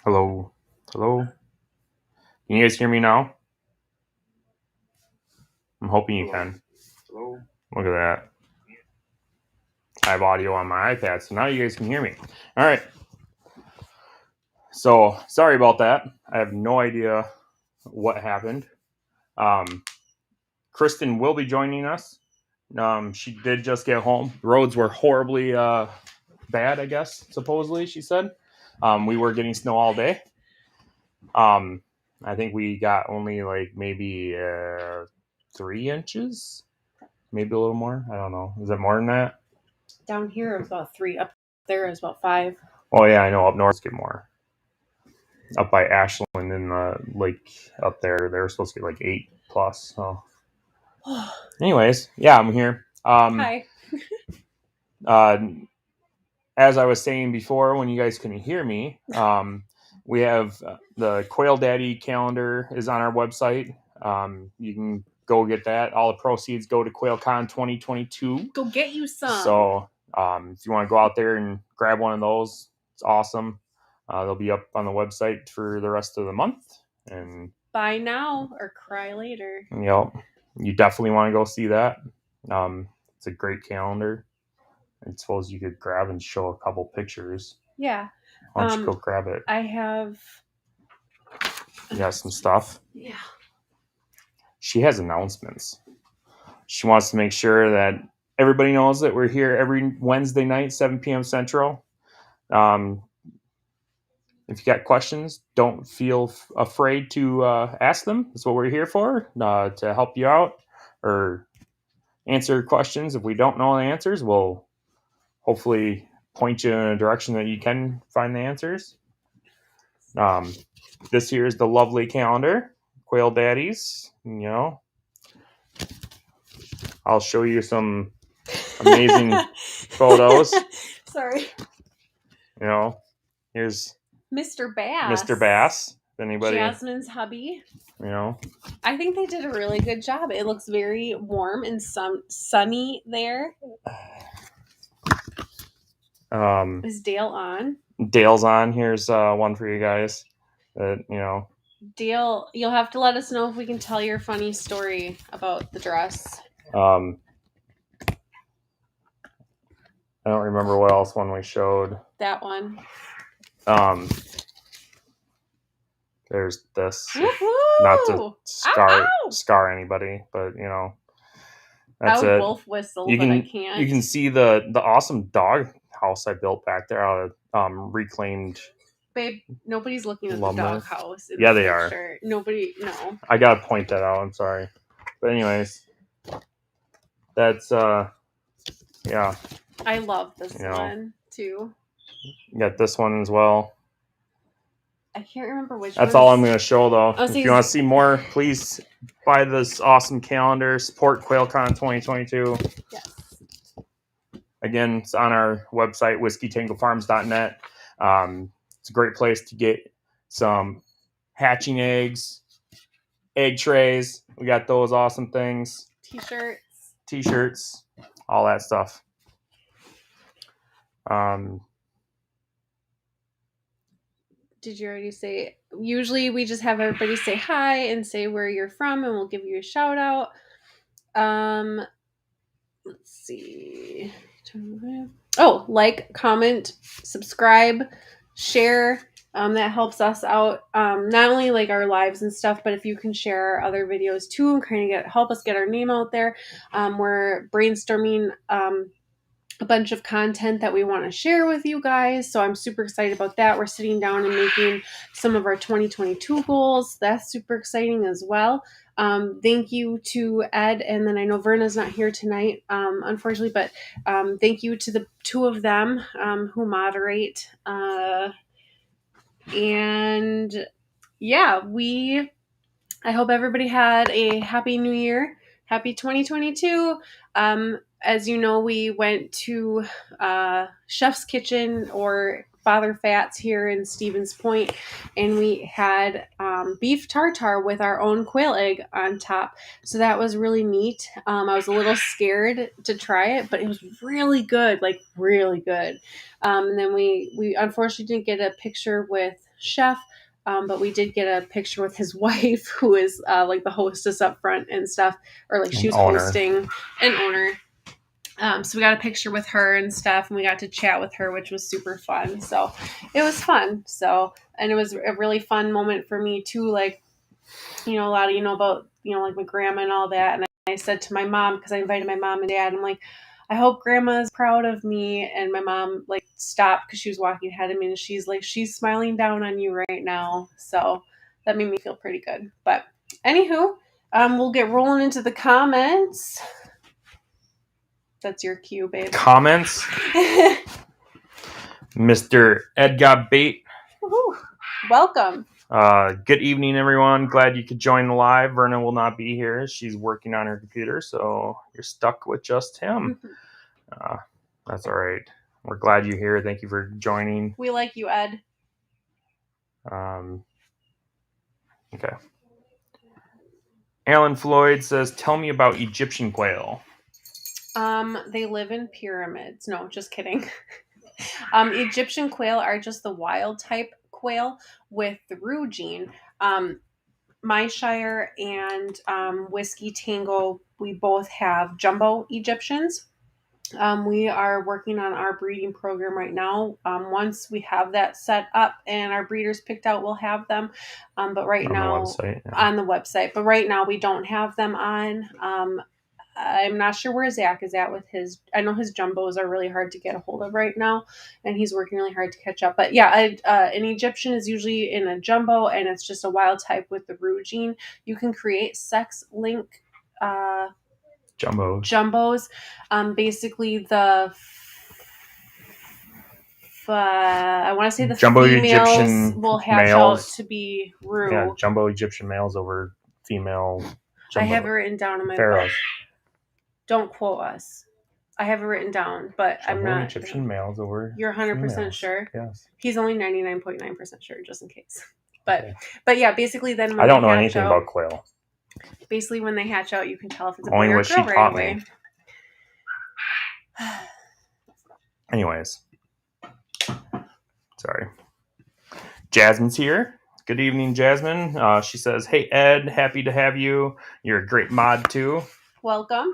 Hello. Hello. Can you guys hear me now? I'm hoping you can. Hello. Look at that. I have audio on my iPad, so now you guys can hear me. All right. So sorry about that. I have no idea what happened. Kristin will be joining us. She did just get home. The roads were horribly bad, I guess, supposedly, she said. We were getting snow all day. I think we got only like maybe 3 inches, maybe a little more. I don't know. Is it more than that? Down here it was about 3. Up there is about 5. Oh yeah, I know. Up north get more. Up by Ashland and the lake up there, they're supposed to get like 8 plus. So, anyways, yeah, I'm here. Hi. As I was saying before, when you guys couldn't hear me, we have the Quail Daddy calendar is on our website. You can go get that. All the proceeds go to QuailCon 2022. Go get you some. So if you want to go out there and grab one of those, it's awesome. They'll be up on the website for the rest of the month. And buy now or cry later. Yep, you definitely want to go see that. It's a great calendar. I suppose you could grab and show a couple pictures. Yeah. Why don't you go grab it? I have. You got some stuff? Yeah. She has announcements. She wants to make sure that everybody knows that we're here every Wednesday night, 7 p.m. Central. If you got questions, don't feel afraid to ask them. That's what we're here for, to help you out or answer questions. If we don't know the answers, we'll hopefully point you in a direction that you can find the answers. This here is the lovely calendar, Quail Daddies. You know, I'll show you some amazing photos. Sorry. You know, here's Mr. Bass. Mr. Bass. Anybody? Jasmine's hubby. You know, I think they did a really good job. It looks very warm and sunny there. Is Dale on? Dale's on. Here's one for you guys. Dale, you'll have to let us know if we can tell your funny story about the dress. I don't remember what else one we showed. That one. There's this. Woo-hoo! Not to scar anybody, but you know, that's I would it. wolf whistle, I can't. You can see the awesome dog house I built back there out of reclaimed. Babe, nobody's looking at lumber. The dog house. Yeah, they are. Nobody, no. I gotta point that out. I'm sorry, but anyways, that's yeah. I love this one too. You got this one as well. I can't remember which. That's all I'm going to show, though. If you want to see more, please buy this awesome calendar. Support QuailCon 2022. Yes. Again, it's on our website, whiskeytangofarms.net. It's a great place to get some hatching eggs, egg trays. We got those awesome things. T-shirts, all that stuff. Did you already say? Usually we just have everybody say hi and say where you're from, and we'll give you a shout out. Let's see. Oh, like, comment, subscribe, share. That helps us out. Not only like our lives and stuff, but if you can share our other videos too, and kind of help us get our name out there. We're brainstorming a bunch of content that we want to share with you guys. So I'm super excited about that. We're sitting down and making some of our 2022 goals. That's super exciting as well. Thank you to Ed, and then I know Verna's not here tonight, unfortunately, but thank you to the two of them who moderate. And yeah, I hope everybody had a happy new year. Happy 2022. As you know, we went to Chef's Kitchen, or Father Fats here in Stevens Point, and we had beef tartare with our own quail egg on top. So that was really neat. I was a little scared to try it, but it was really good, like really good. And then we unfortunately didn't get a picture with Chef. But we did get a picture with his wife, who is like the hostess up front and stuff, or like she was hosting an owner. So we got a picture with her and stuff, and we got to chat with her, which was super fun. So it was fun. So, and it was a really fun moment for me too. Like, a lot of, about, like my grandma and all that. And I said to my mom, because I invited my mom and dad, I'm like, I hope grandma's proud of me. And my mom like stopped because she was walking ahead of me, and she's like, she's smiling down on you right now. So that made me feel pretty good. But anywho, we'll get rolling into the comments. That's your cue, babe. Comments. Mr. Edgar Bate. Woo-hoo. Welcome. Good evening, everyone. Glad you could join the live. Verna will not be here. She's working on her computer, so you're stuck with just him. That's all right. We're glad you're here. Thank you for joining. We like you, Ed. Okay. Alan Floyd says, tell me about Egyptian quail. They live in pyramids. No, just kidding. Egyptian quail are just the wild type quail with the roux gene. My Shire and Whiskey Tango, we both have jumbo Egyptians. We are working on our breeding program right now. Once we have that set up and our breeders picked out, we'll have them. But right now, on the website. But right now, we don't have them on. I'm not sure where Zach is at with his. I know his jumbos are really hard to get a hold of right now, and he's working really hard to catch up. But yeah, an Egyptian is usually in a jumbo, and it's just a wild type with the roux gene. You can create sex link jumbos. Basically, I want to say the jumbo females Egyptian will hatch out to be roux. Yeah, jumbo Egyptian males over female. Jumbo. I have it written down in my book. Don't quote us. I have it written down, but jumbo I'm not. Egyptian males over. You're 100% sure? Yes. He's only 99.9% sure, just in case. But yeah, basically then when I don't know anything about quail. Basically, when they hatch out, you can tell if it's a boy or a girl right away. Anyways. Sorry. Jasmine's here. Good evening, Jasmine. She says, hey, Ed, happy to have you. You're a great mod, too. Welcome.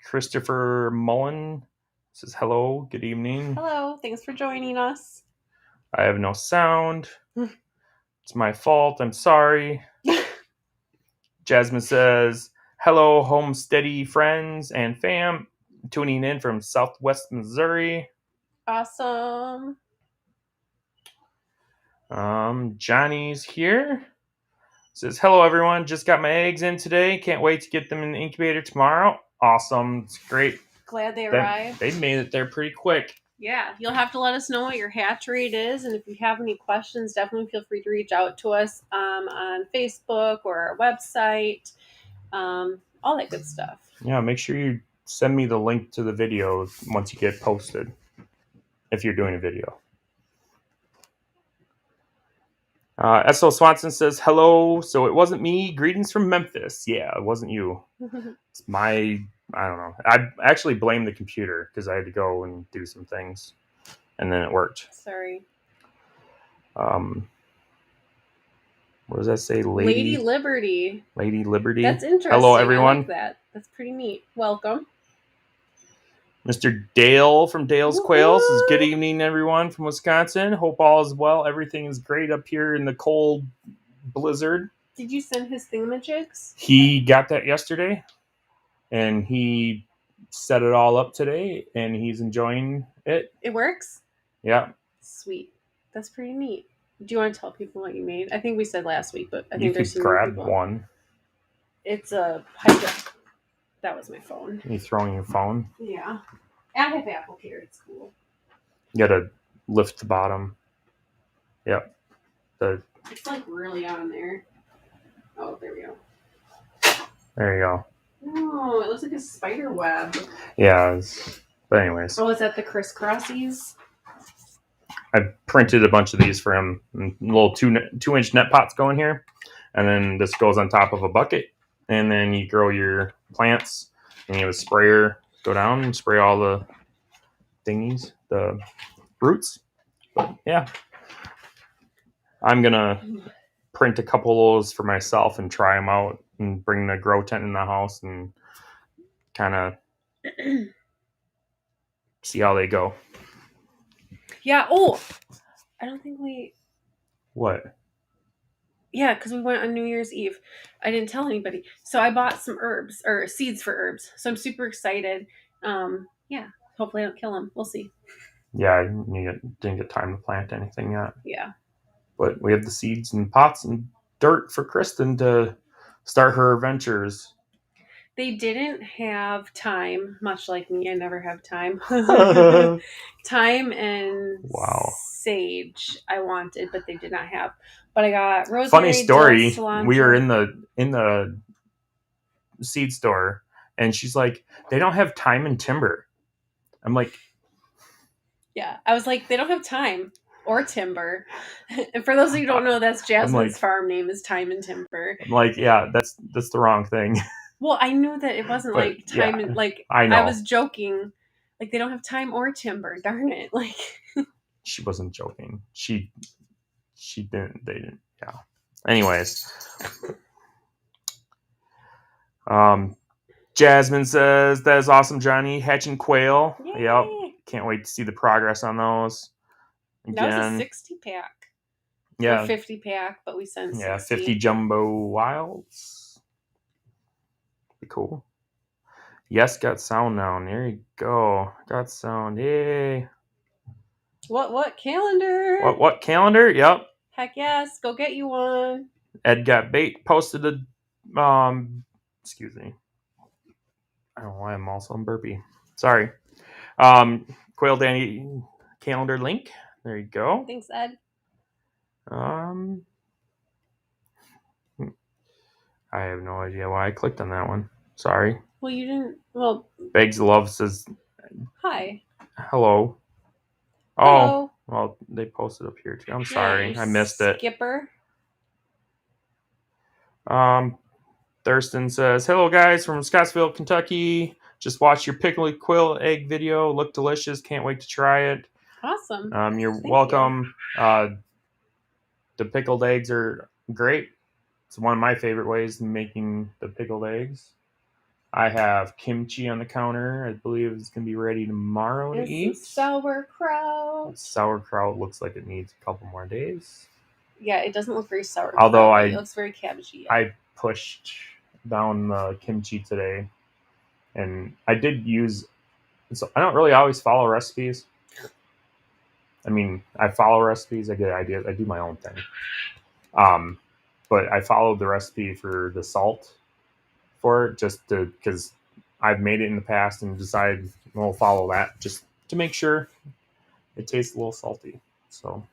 Christopher Mullen says, hello, good evening. Hello, thanks for joining us. I have no sound. It's my fault. I'm sorry. Jasmine says, hello, homesteady friends and fam. Tuning in from Southwest Missouri. Awesome. Johnny's here. Says, hello, everyone. Just got my eggs in today. Can't wait to get them in the incubator tomorrow. Awesome. It's great. Glad they arrived. They made it there pretty quick. Yeah. You'll have to let us know what your hatch rate is. And if you have any questions, definitely feel free to reach out to us on Facebook or our website. All that good stuff. Yeah. Make sure you send me the link to the video once you get posted. If you're doing a video. S.O. Swanson says, hello. So it wasn't me. Greetings from Memphis. Yeah, it wasn't you. It's I don't know. I actually blame the computer because I had to go and do some things. And then it worked. Sorry. What does that say? Lady Liberty. Lady Liberty. That's interesting. Hello, everyone. I like that. That's pretty neat. Welcome. Mr. Dale from Dale's Quail says, good evening, everyone from Wisconsin. Hope all is well. Everything is great up here in the cold blizzard. Did you send his thingamajigs? He got that yesterday, and he set it all up today, and he's enjoying it. It works? Yeah. Sweet. That's pretty neat. Do you want to tell people what you made? I think we said last week, but I think there's some grab one. It's a hydro. That was my phone. You throwing your phone? Yeah. I have Apple Care. It's cool. You gotta lift the bottom. Yep. It's like really on there. Oh, there we go. There you go. Oh, it looks like a spider web. Yeah. But anyways. Oh, is that the crisscrossies? I printed a bunch of these for him. Little 2-inch net pots go in here. And then this goes on top of a bucket. And then you grow your plants. And you have a sprayer go down and spray all the thingies, the roots. But yeah. I'm going to print a couple of those for myself and try them out and bring the grow tent in the house and kind of see how they go. Yeah. Oh, I don't think we... What? Yeah, because we went on New Year's Eve. I didn't tell anybody. So I bought some herbs, or seeds for herbs. So I'm super excited. Yeah, hopefully I don't kill them. We'll see. Yeah, I didn't get time to plant anything yet. Yeah. But we have the seeds and pots and dirt for Kristin to start her adventures. They didn't have time, much like me. I never have time. Time and sage I wanted, but they did not have. But I got rosemary. Funny story. Dill, we were in the seed store, and she's like, "They don't have thyme and timber." I'm like, "Yeah." I was like, "They don't have thyme or timber." And for those of you who don't know, that's Jasmine's farm name is Thyme and Timber. I'm like, yeah, that's the wrong thing. Well, I knew that it wasn't like time and like I know. I was joking. Like they don't have thyme or timber. Darn it! Like she wasn't joking. She didn't. They didn't. Yeah. Anyways, Jasmine says that is awesome, Johnny. Hatching quail. Yay. Yep. Can't wait to see the progress on those. Again, that was a 60-pack. Yeah. Or 50-pack, but we sent 60. Yeah, 50 jumbo wilds. Be cool. Yes, got sound now. There you go. Got sound. Yay. What calendar? What calendar? Yep. Heck yes. Go get you one. Ed got bait posted a excuse me. I don't know why I'm also burpy. Sorry. Quail Danny calendar link. There you go. Thanks, Ed. I have no idea why I clicked on that one. Sorry. Well, you didn't. Well, Begs Love says, hi. Hello. Oh, well, they posted up here too. I'm sorry. I missed it. Skipper. Thurston says, hello, guys from Scottsville, Kentucky. Just watched your pickled quail egg video. Looked delicious. Can't wait to try it. Awesome. You're welcome. The pickled eggs are great. It's one of my favorite ways of making the pickled eggs. I have kimchi on the counter. I believe it's going to be ready tomorrow to eat. Sauerkraut. Sauerkraut looks like it needs a couple more days. Yeah, it doesn't look very sour. Although it looks very cabbagey. I pushed down the kimchi today, and I did use. So I don't really always follow recipes. I mean, I follow recipes. I get ideas. I do my own thing. But I followed the recipe for the salt for it just because I've made it in the past and decided we'll follow that just to make sure it tastes a little salty. So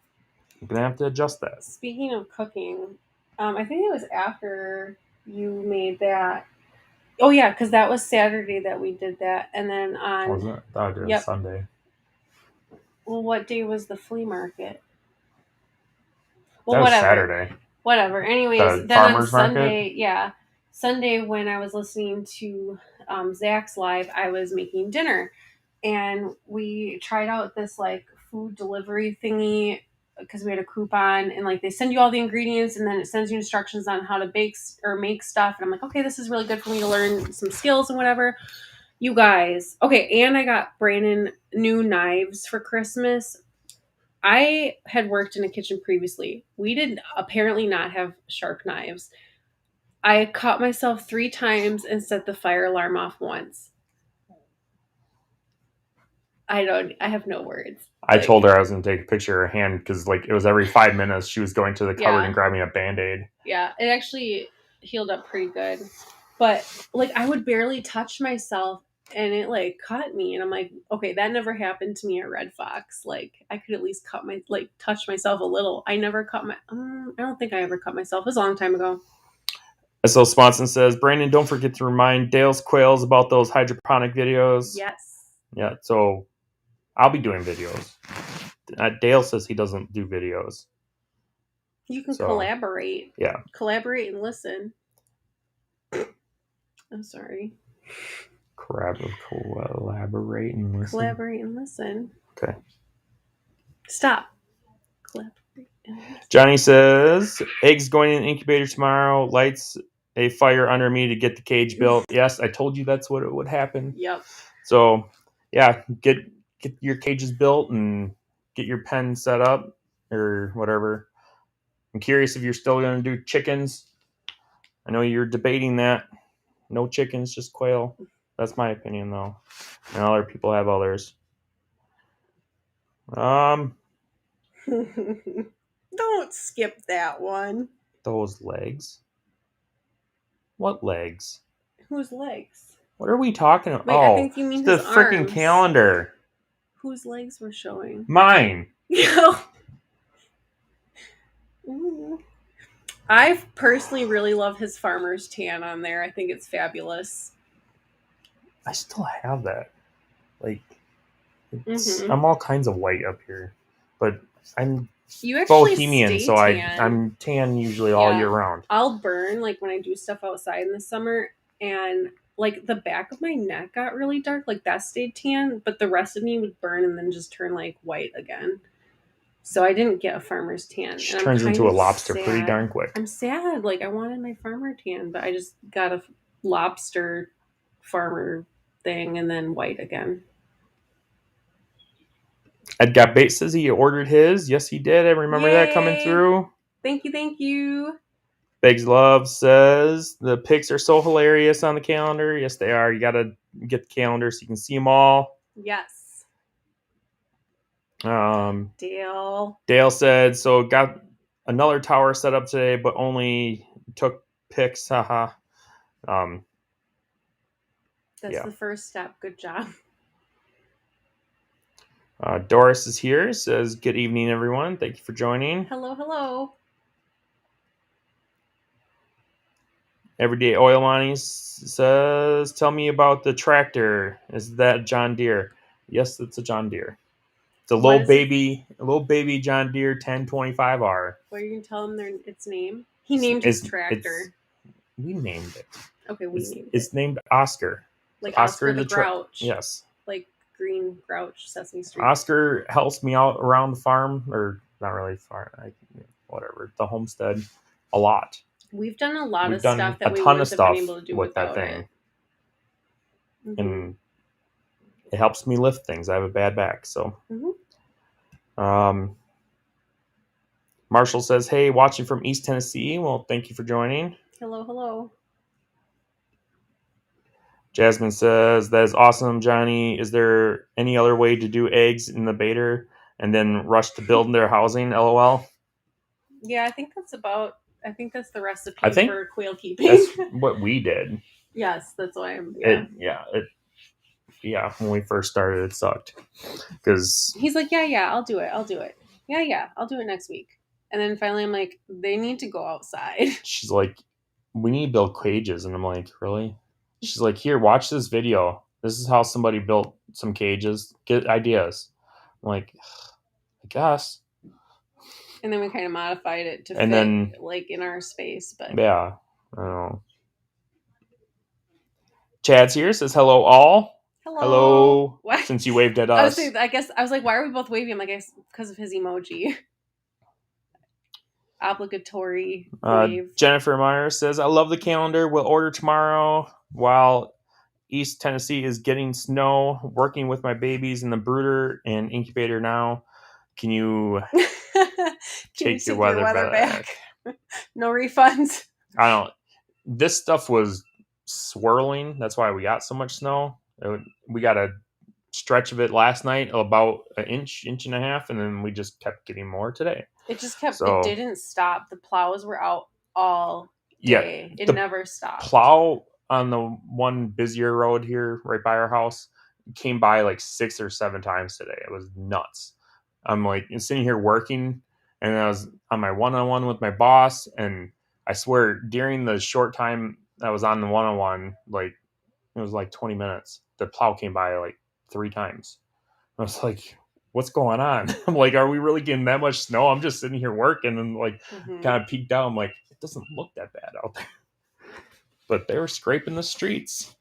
I'm gonna have to adjust that. Speaking of cooking, I think it was after you made that. Oh yeah, because that was Saturday that we did that, and then on. Was it? I thought it was Sunday. Well, what day was the flea market? Well, that was Saturday. Whatever. Anyways, then on Sunday, Sunday when I was listening to Zach's live, I was making dinner, and we tried out this like food delivery thingy because we had a coupon, and like they send you all the ingredients, and then it sends you instructions on how to bake or make stuff, and I'm like, okay, this is really good for me to learn some skills and whatever. You guys, okay, and I got Brandon new knives for Christmas. I had worked in a kitchen previously. We did apparently not have sharp knives. I caught myself 3 times and set the fire alarm off once. I have no words. I told her I was going to take a picture of her hand because like it was every 5 minutes she was going to the cupboard and grabbing a Band-Aid. Yeah, it actually healed up pretty good. But like I would barely touch myself and it like cut me, and I'm like, okay, that never happened to me at Red Fox. Like I could at least touch myself a little. I never cut I don't think I ever cut myself. It was a long time ago. So Swanson says, Brandon, don't forget to remind Dale's Quails about those hydroponic videos. Yes. Yeah, so I'll be doing videos. Dale says he doesn't do videos. You can So, collaborate. Yeah. Collaborate and listen. I'm sorry. Collaborate and listen. Collaborate and listen. Okay. Stop. Collaborate and listen. Johnny says, eggs going in the incubator tomorrow. Lights a fire under me to get the cage built. Yes, I told you that's what would happen. Yep. So, yeah, get your cages built and get your pen set up or whatever. I'm curious if you're still going to do chickens. I know you're debating that. No chickens, just quail. That's my opinion, though. And other people have others. Don't skip that one. Those legs. What legs? Whose legs? What are we talking about? Wait, I think you mean the his freaking arms. calendar. Whose legs were showing? Mine. I personally really love his farmer's tan on there. I think it's fabulous. I still have that. Like, I'm all kinds of white up here, but I'm bohemian, so I'm tan usually all year round. I'll burn like when I do stuff outside in the summer, and like the back of my neck got really dark, like that stayed tan, but the rest of me would burn and then just turn like white again. So I didn't get a farmer's tan. She turns into a lobster pretty darn quick. I'm sad. Like I wanted my farmer tan, but I just got a lobster farmer thing and then white again. Ed Got Bait says he ordered his. Yes, he did. I remember that coming through. Thank you. Begs Love says the pics are so hilarious on the calendar. Yes, they are. You got to get the calendar so you can see them all. Yes. Dale said, so got another tower set up today, but only took pics. Haha. That's the first step. Good job. Doris is here. Says, good evening, everyone. Thank you for joining. Hello. Everyday Oil Money says, tell me about the tractor. Is that John Deere? Yes, it's a John Deere. It's a little baby John Deere 1025R. What are you going to tell him its name? He named his tractor. We named it. Okay, named it. It's named Oscar. Like Oscar the Grouch. Yes. Like Green Grouch, Sesame Street. Oscar helps me out around the farm, or not really farm, whatever, the homestead, a lot. We've done a lot of stuff that we wouldn't have been able to do with that thing. Mm-hmm. And it helps me lift things. I have a bad back, so. Mm-hmm. Marshall says, hey, watching from East Tennessee. Well, thank you for joining. Hello. Jasmine says, that is awesome, Johnny. Is there any other way to do eggs in the baiter and then rush to build their housing? LOL. Yeah, I think that's the recipe for quail keeping. That's what we did. Yes, that's why I'm. Yeah. When we first started, it sucked because he's like, yeah, I'll do it. Yeah, I'll do it next week. And then finally, I'm like, they need to go outside. She's like, we need to build cages, and I'm like, really? She's like, here, watch this video. This is how somebody built some cages. Get ideas. I'm like, I guess. And then we kind of modified it to fit like in our space, but yeah, I don't know. Chad's here, says hello all. Hello. What? Since you waved at us. I guess I was like, why are we both waving? I'm like, I guess because of his emoji. Obligatory wave. Jennifer Meyer says, I love the calendar. We'll order tomorrow while East Tennessee is getting snow. Working with my babies in the brooder and incubator now. Can you take your weather back? No refunds. I don't. This stuff was swirling. That's why we got so much snow. We got a stretch of it last night, about an inch and a half, and then we just kept getting more today. It just kept. It didn't stop. The plows were out all day. Yeah, it never stopped. Plow on the one busier road here, right by our house, came by like 6 or 7 times today. It was nuts. I'm like sitting here working, and I was on my one-on-one with my boss, and I swear during the short time I was on the one-on-one, like it was like 20 minutes, the plow came by like 3 times. I was like, what's going on? I'm like, are we really getting that much snow? I'm just sitting here working and like kind of peeked out. I'm like, it doesn't look that bad out there. But they were scraping the streets.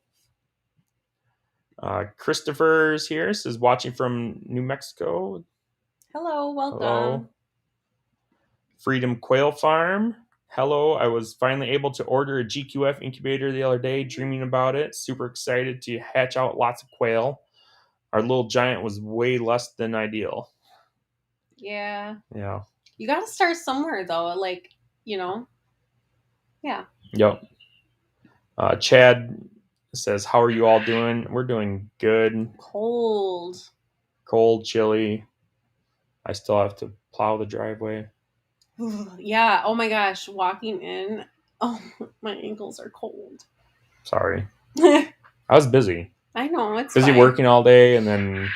Christopher's here, says watching from New Mexico. Hello, welcome. Hello. Freedom Quail Farm. Hello, I was finally able to order a GQF incubator the other day, dreaming about it. Super excited to hatch out lots of quail. Our little giant was way less than ideal. Yeah. Yeah. You got to start somewhere, though. Like, you know. Yeah. Yep. Chad says, how are you all doing? We're doing good. Cold, chilly. I still have to plow the driveway. Yeah. Oh my gosh. Walking in. Oh, my ankles are cold. Sorry. I was busy. I know. It's busy fine. working all day and then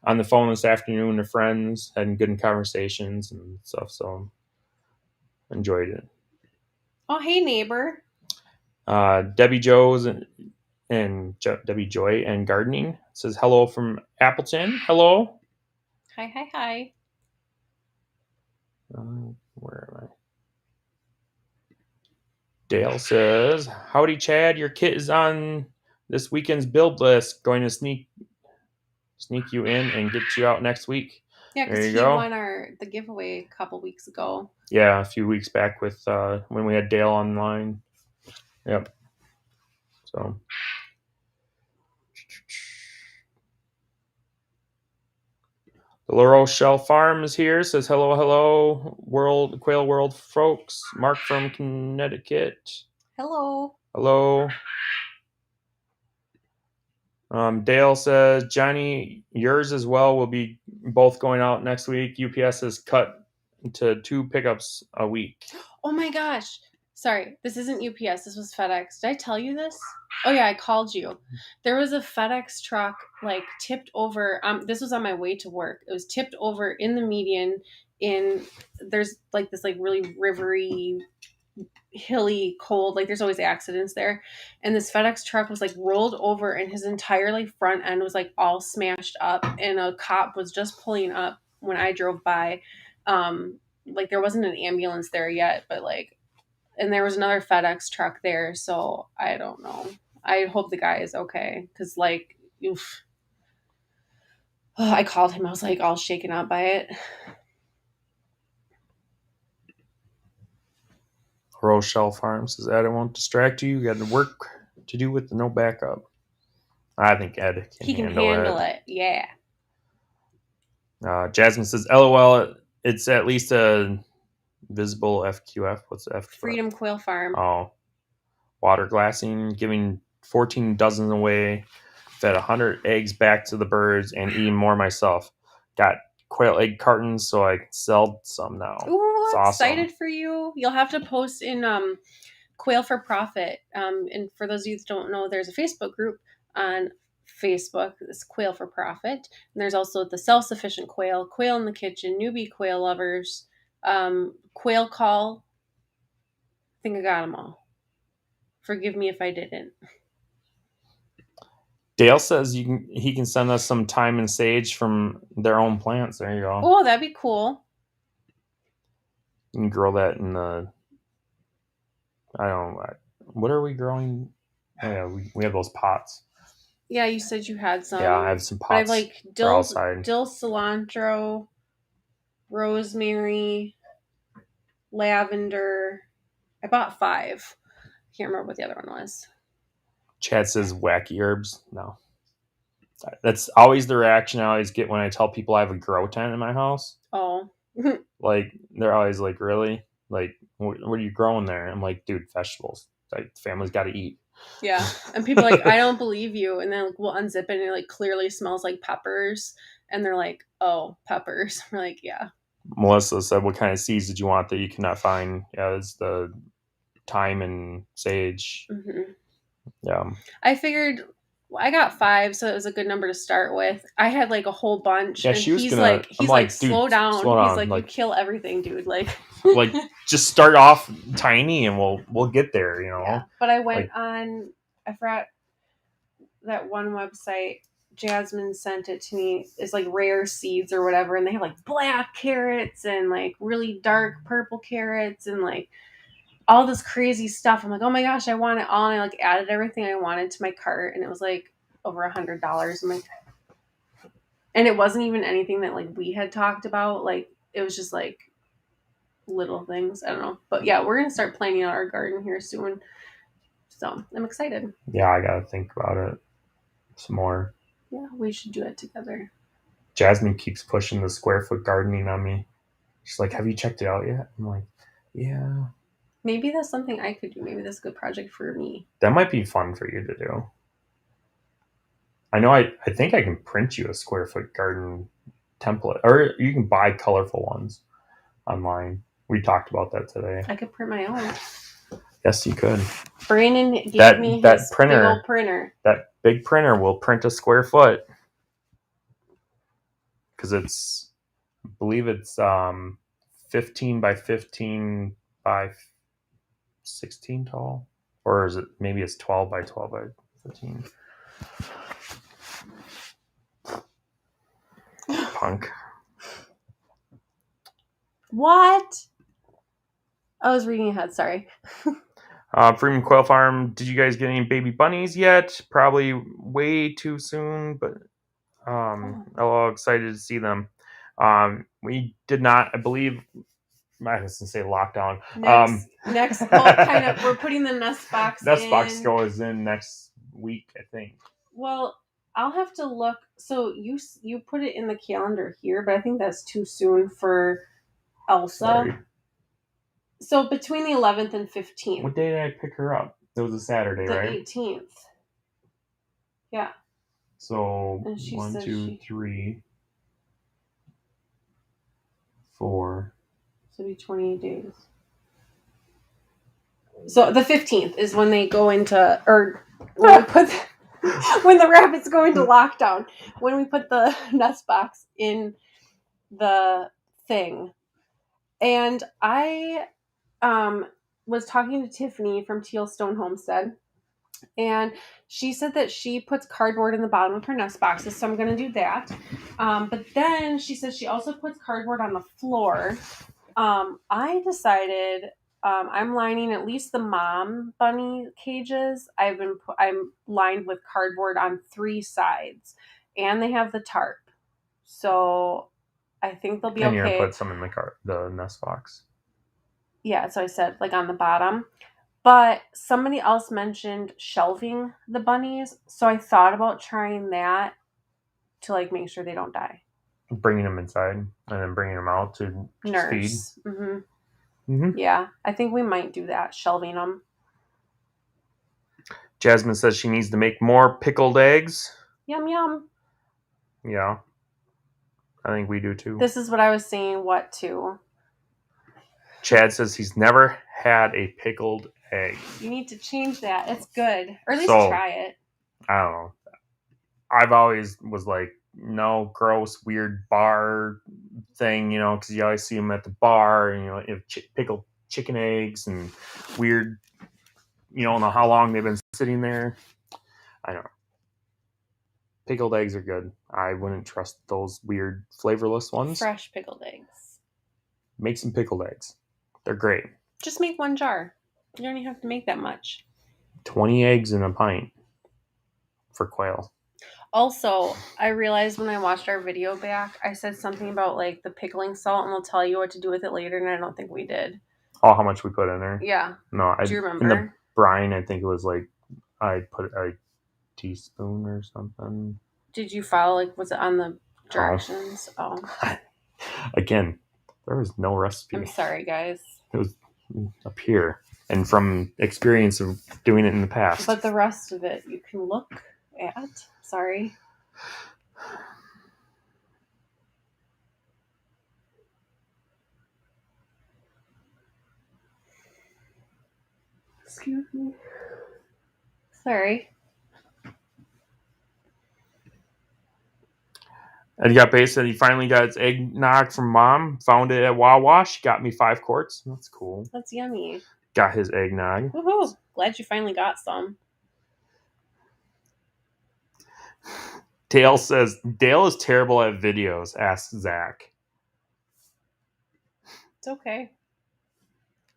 on the phone this afternoon to friends, having good conversations and stuff. So enjoyed it. Oh, hey, neighbor. Debbie Joe's and Debbie Joy and Gardening says hello from Appleton. Hello. Hi. Where am I? Dale says, howdy, Chad. Your kit is on this weekend's build list. Going to sneak you in and get you out next week. Yeah, because he won the giveaway a couple weeks ago. Yeah, a few weeks back with when we had Dale online. Yep. So. The Laurel Shell Farm is here. Says hello, Quail World folks. Mark from Connecticut. Hello. Dale says, Johnny, yours as well will be both going out next week. UPS has cut to 2 pickups a week. Oh my gosh. Sorry, this isn't UPS. This was FedEx. Did I tell you this? Oh yeah, I called you. There was a FedEx truck like tipped over. This was on my way to work. It was tipped over in the median. There's like this like really rivery, hilly, cold. Like there's always accidents there. And this FedEx truck was like rolled over, and his entire like front end was like all smashed up. And a cop was just pulling up when I drove by. Like there wasn't an ambulance there yet, but like. And there was another FedEx truck there, so I don't know. I hope the guy is okay, because, like, oof. Oh, I called him. I was, like, all shaken up by it. Rochelle Farm says, Ed, I won't distract you. You got work to do with the no backup. I think Ed can handle it. Yeah. Jasmine says, LOL, it's at least a visible FQF. What's FQF? Freedom Quail Farm. Oh. Water glassing, giving 14 dozens away, fed 100 eggs back to the birds, and eating more myself. Got quail egg cartons, so I sell some now. Ooh, I'm awesome. Excited for you. You'll have to post in Quail for Profit. And for those of you that don't know, there's a Facebook group on Facebook. It's Quail for Profit. And there's also the Self-Sufficient Quail, Quail in the Kitchen, Newbie Quail Lovers, Quail Call. I think I got them all. Forgive me if I didn't. Dale says he can send us some thyme and sage from their own plants. There you go. Oh, that'd be cool. You can grow that in the. I don't know. What are we growing? Oh, yeah, we have those pots. Yeah, you said you had some. Yeah, I have some pots. I have like dill, cilantro, rosemary, lavender. I bought 5. Can't remember what the other one was. Chad says wacky herbs. No. That's always the reaction I always get when I tell people I have a grow tent in my house. Oh. Like, they're always like, really? Like, what are you growing there? I'm like, dude, vegetables. Like, the family's got to eat. Yeah. And people are like, I don't believe you. And then like, we'll unzip it and it like clearly smells like peppers. And they're like, oh, peppers. We're like, yeah. Melissa said, what kind of seeds did you want that you cannot find? Yeah, it's the thyme and sage. Mm-hmm. Yeah. I figured I got 5, so it was a good number to start with. I had like a whole bunch. Yeah, and she was he's gonna. like, I'm like, dude, slow down. He's like, like, you kill everything, dude. Like, like just start off tiny, and we'll get there, you know. Yeah. But I went on. I forgot that one website Jasmine sent it to me. It's like rare seeds or whatever, and they have like black carrots and like really dark purple carrots and like all this crazy stuff. I'm like, oh my gosh, I want it all. And I like added everything I wanted to my cart, and it was like over $100. I'm like, and it wasn't even anything that like we had talked about. Like it was just like little things. I don't know, but yeah, we're gonna start planning out our garden here soon. So I'm excited. Yeah, I gotta think about it some more. Yeah, we should do it together. Jasmine keeps pushing the square foot gardening on me. She's like, have you checked it out yet? I'm like, yeah. Maybe that's something I could do. Maybe that's a good project for me. That might be fun for you to do. I know I think I can print you a square foot garden template. Or you can buy colorful ones online. We talked about that today. I could print my own. Yes, you could. Brandon gave me his printer, big old printer. That big printer will print a square foot. Because it's, I believe it's 15 by 15 by 16 tall. Or is it, maybe it's 12 by 12 by 15. Punk. What? I was reading ahead, sorry. Freeman Quail Farm, did you guys get any baby bunnies yet? Probably way too soon, but I'm excited to see them. We did not, I believe, I was going to say lockdown. Next kind of, we're putting the nest box in. Nest box goes in next week, I think. Well, I'll have to look. So you put it in the calendar here, but I think that's too soon for Elsa. Sorry. So between the 11th and 15th. What day did I pick her up? It was a Saturday, right? The 18th. Yeah. So 1, 2, 3, 4. So it'll be 28 days. So the 15th is when they go into, or when we put when the rabbits go into lockdown. When we put the nest box in the thing. And I was talking to Tiffany from Teal Stone Homestead, and she said that she puts cardboard in the bottom of her nest boxes, so I'm going to do that. But then she says she also puts cardboard on the floor. I decided I'm lining at least the mom bunny cages. I'm lined with cardboard on 3 sides, and they have the tarp, so I think they'll be okay. And you're gonna put some in the nest box. Yeah, so I said like on the bottom. But somebody else mentioned shelving the bunnies, so I thought about trying that to like make sure they don't die. Bringing them inside and then bringing them out to feed. Mm-hmm. Mm-hmm. Yeah, I think we might do that, shelving them. Jasmine says she needs to make more pickled eggs. Yum, yum. Yeah, I think we do too. This is what I was saying, what to. Chad says he's never had a pickled egg. You need to change that. It's good. Or at least try it. I don't know. I've always was like, no, gross, weird bar thing, because you always see them at the bar, and, you have pickled chicken eggs and weird, don't know how long they've been sitting there. I don't know. Pickled eggs are good. I wouldn't trust those weird, flavorless ones. Fresh pickled eggs. Make some pickled eggs. They're great. Just make 1 jar. You don't even have to make that much. 20 eggs in a pint for quail. Also, I realized when I watched our video back, I said something about like the pickling salt, and they'll tell you what to do with it later, and I don't think we did. Oh, how much we put in there? Yeah. No, do you remember? In the brine, I think it was like I put a teaspoon or something. Did you follow? Like, was it on the directions? Oh. Again, there was no recipe. I'm sorry, guys. It was up here, and from experience of doing it in the past. But the rest of it, you can look at. Sorry. Excuse me. Sorry. Agape said he finally got his eggnog from Mom. Found it at Wawa. She got me 5 quarts. That's cool. That's yummy. Got his eggnog. Woohoo! Glad you finally got some. Dale says, Dale is terrible at videos, asks Zach. It's okay.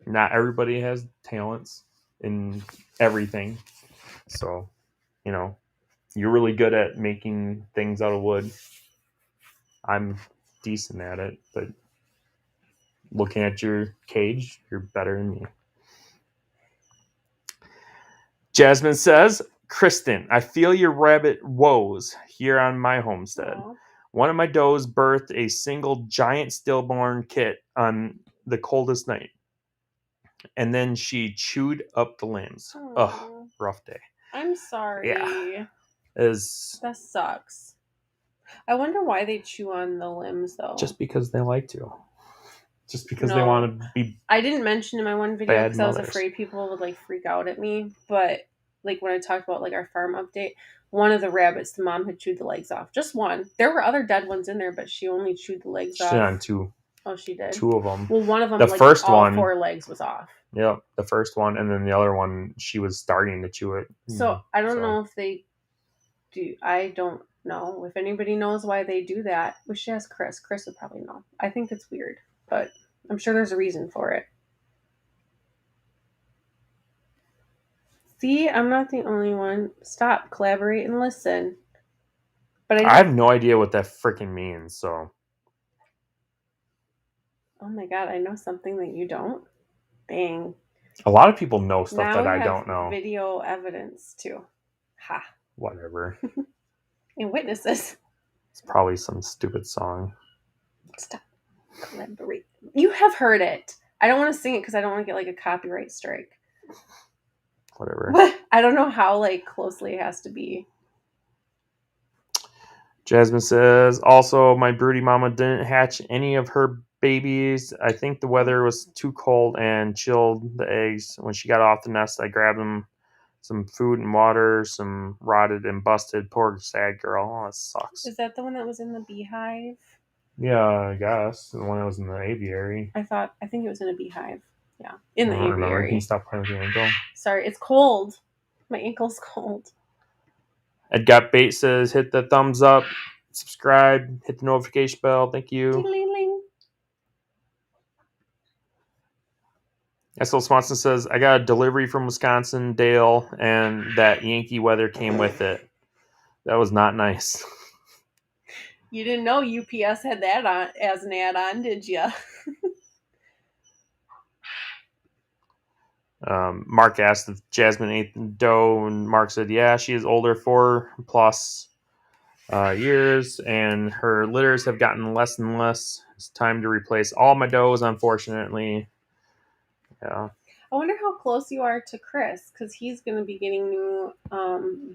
Not everybody has talents in everything. So, you know, you're really good at making things out of wood. I'm decent at it, but looking at your cage, you're better than me. Jasmine says, Kristin, I feel your rabbit woes here on my homestead. Aw. One of my does birthed a single giant stillborn kit on the coldest night. And then she chewed up the limbs. Aw. Ugh, rough day. I'm sorry. Yeah. That sucks. I wonder why they chew on the limbs, though. Just because they like to. Just because they No. want to be. I didn't mention in my one video Bad because I was mothers. afraid people would like freak out at me. But like when I talked about like our farm update, one of the rabbits, the mom had chewed the legs off. Just one. There were other dead ones in there, but she only chewed the legs She off. did on two. Oh, she did. Two of them. Well, one of them, The like first all one- 4 legs was off. Yep, the first one, and then the other one, she was starting to chew it. So I don't know if they do. I don't know if anybody knows why they do that. We should ask Chris. Chris would probably know. I think it's weird, but I'm sure there's a reason for it. See, I'm not the only one. Stop, collaborate, and listen. But I have no idea what that freaking means. So oh my god, I know something that you don't. Dang. a lot of people know stuff Now that we I have don't know. Video evidence too. Ha. Whatever. And witnesses. It's probably some stupid song. Stop. Collaborate. You have heard it. I don't want to sing it because I don't want to get like a copyright strike. Whatever. I don't know how like closely it has to be. Jasmine says, also, my broody mama didn't hatch any of her babies. I think the weather was too cold and chilled the eggs. When she got off the nest, I grabbed them some food and water, some rotted and busted. Poor sad girl. Oh, that sucks. Is that the one that was in the beehive? Yeah, I guess. The one that was in the aviary. I think it was in a beehive. Yeah, in the I don't remember. aviary. Can you stop playing with your ankle? Sorry, it's cold. My ankle's cold. Ed Got Bait says, hit the thumbs up, subscribe, hit the notification bell. Thank you. Ding-ling-ling. S.L. Swanson says, I got a delivery from Wisconsin, Dale, and that Yankee weather came with it. That was not nice. You didn't know UPS had that on as an add-on, did you? Mark asked if Jasmine ate the doe, and Mark said, yeah, she is older, 4+ years, and her litters have gotten less and less. It's time to replace all my does, unfortunately. Yeah. I wonder how close you are to Chris, because he's going to be getting new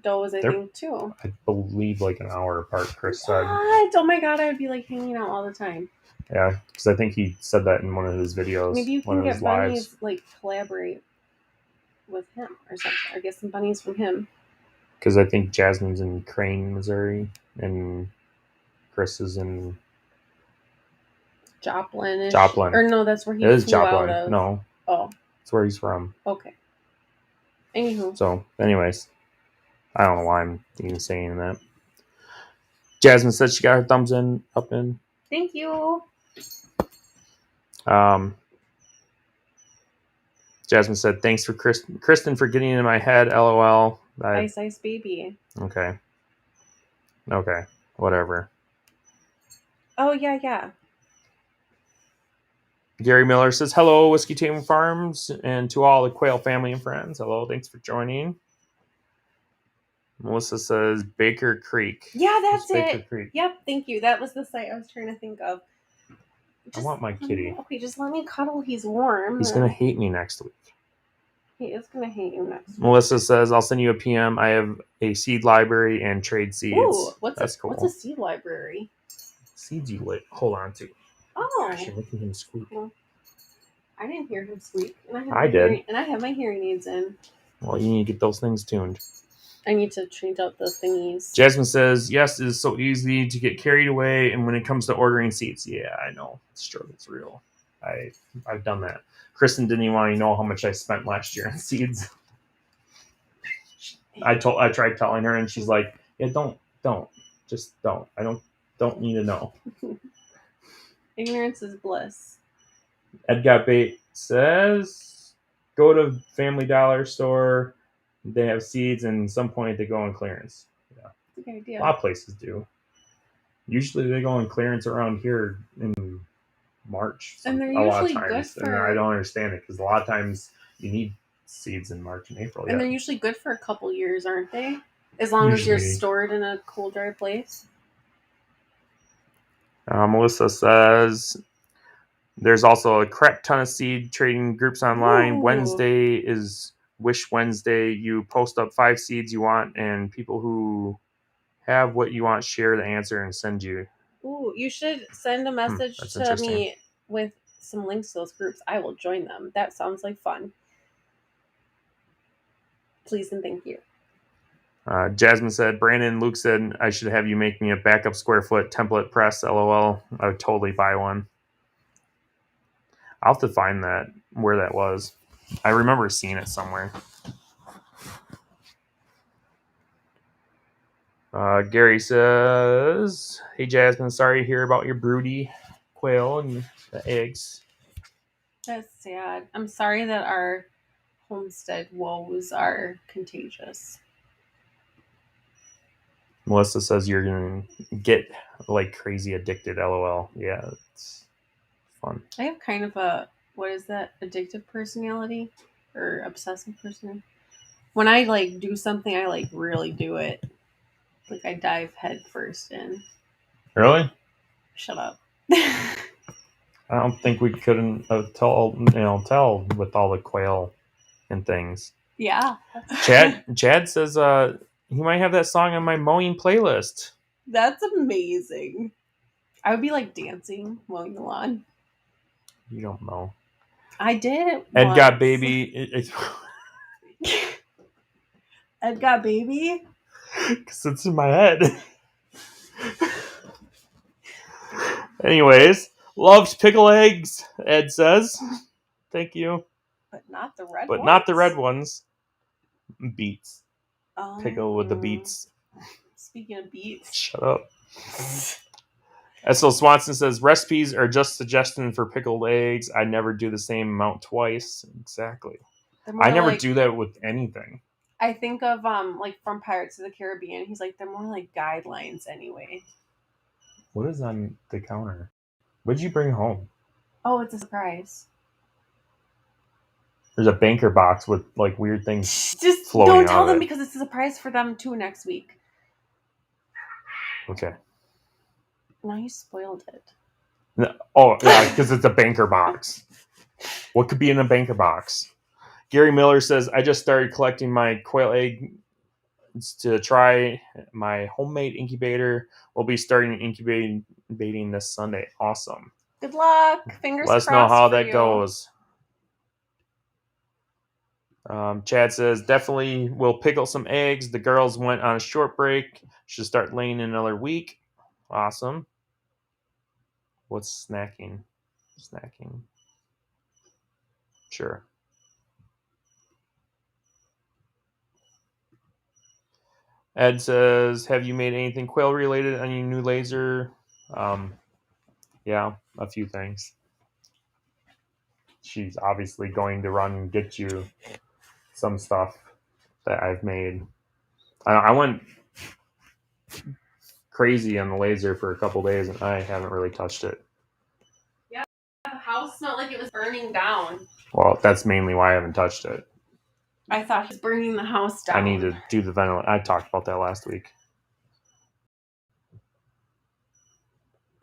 does, I think, too. I believe like an hour apart, Chris said. What? Oh my god, I would be like hanging out all the time. Yeah, because I think he said that in one of his videos. Maybe you one can of his get lives. bunnies, like, collaborate with him or something, or get some bunnies from him. Because I think Jasmine's in Crane, Missouri, and Chris is in Joplin. Joplin. Or no, that's where he It is flew Joplin. out of. No, Oh, that's where he's from. okay. Anywho. So, anyways, I don't know why I'm even saying that. Jasmine said she got her thumbs up in. Thank you. Jasmine said, thanks for Kristin for getting in my head, LOL. Ice Ice Baby. Okay. Whatever. Oh, yeah. Gary Miller says, hello, Whiskey Table Farms, and to all the Quail family and friends. Hello, thanks for joining. Melissa says, Baker Creek. Yeah, that's Baker it. Creek. Yep, thank you. That was the site I was trying to think of. I want my kitty. Okay, just let me cuddle. He's warm. He's going to hate me next week. He is going to hate you next week. Melissa says, I'll send you a PM. I have a seed library and trade seeds. Ooh, That's cool. What's a seed library? Seeds you hold on to. Oh. Gosh, you're making him squeak. Well, I didn't hear him squeak. And I did. And I have my hearing aids in. Well, you need to get those things tuned. I need to change out the thingies. Jasmine says, yes, it is so easy to get carried away. And when it comes to ordering seeds, yeah, I know. The struggle's real. I've done that. Kristin didn't even want to know how much I spent last year on seeds. I tried telling her, and she's like, yeah, don't. Just don't. I don't need to know. Ignorance is bliss. Ed Got Bait says, go to Family Dollar store. They have seeds, and at some point they go on clearance. Yeah, That's a good idea. a lot of places do. Usually they go on clearance around here in March. And they're a lot of usually good times, and I don't understand it because a lot of times you need seeds in March and April. And they're usually good for a couple years, aren't they? As long as you're stored in a cool, dry place. Melissa says, there's also a crap ton of seed trading groups online. Ooh. Wednesday is Wish Wednesday. You post up 5 seeds you want, and people who have what you want share the answer and send you. Ooh, you should send a message to me with some links to those groups. I will join them. That sounds like fun. Please and thank you. Jasmine said, Brandon and Luke said, I should have you make me a backup square foot template press. LOL. I would totally buy one. I'll have to find that, where that was. I remember seeing it somewhere. Gary says, hey, Jasmine, sorry to hear about your broody quail and the eggs. That's sad. I'm sorry that our homestead woes are contagious. Melissa says you're going to get like crazy addicted. LOL. Yeah, it's fun. I have kind of a, what is that, addictive personality or obsessive personality? When I like do something, I like really do it. Like I dive head first in. Really? Shut up. I don't think we couldn't tell with all the quail and things. Yeah. Chad says he might have that song on my mowing playlist. That's amazing. I would be like dancing, mowing the lawn. You don't know. I did it Ed once. Got Baby. Ed Got Baby? Because it's in my head. Anyways, loves pickle eggs, Ed says. Thank you. But not the red ones? But not the red ones. Beets. Oh. Pickle with the beets. Speaking of beets. Shut up. S.L. Swanson says, recipes are just suggestions for pickled eggs. I never do the same amount twice. Exactly. I never do that with anything. I think of like from Pirates of the Caribbean. He's like, they're more like guidelines anyway. What is on the counter? What did you bring home? Oh, it's a surprise. There's a banker box with like weird things. Just don't tell them because it's a surprise for them too next week. Okay. Now you spoiled it. No, oh, yeah, because it's a banker box. What could be in a banker box? Gary Miller says, I just started collecting my quail eggs to try my homemade incubator. We'll be starting incubating this Sunday. Awesome. Good luck. Fingers crossed. Let us know how that goes. Chad says, definitely will pickle some eggs. The girls went on a short break. Should start laying in another week. Awesome. What's snacking? Snacking. Sure. Ed says, have you made anything quail related on your new laser? Yeah, a few things. She's obviously going to run and get you some stuff that I've made. I went crazy on the laser for a couple days and I haven't really touched it. Yeah, the house smelled like it was burning down. Well, that's mainly why I haven't touched it. I thought he was burning the house down. I need to do the ventilation. I talked about that last week.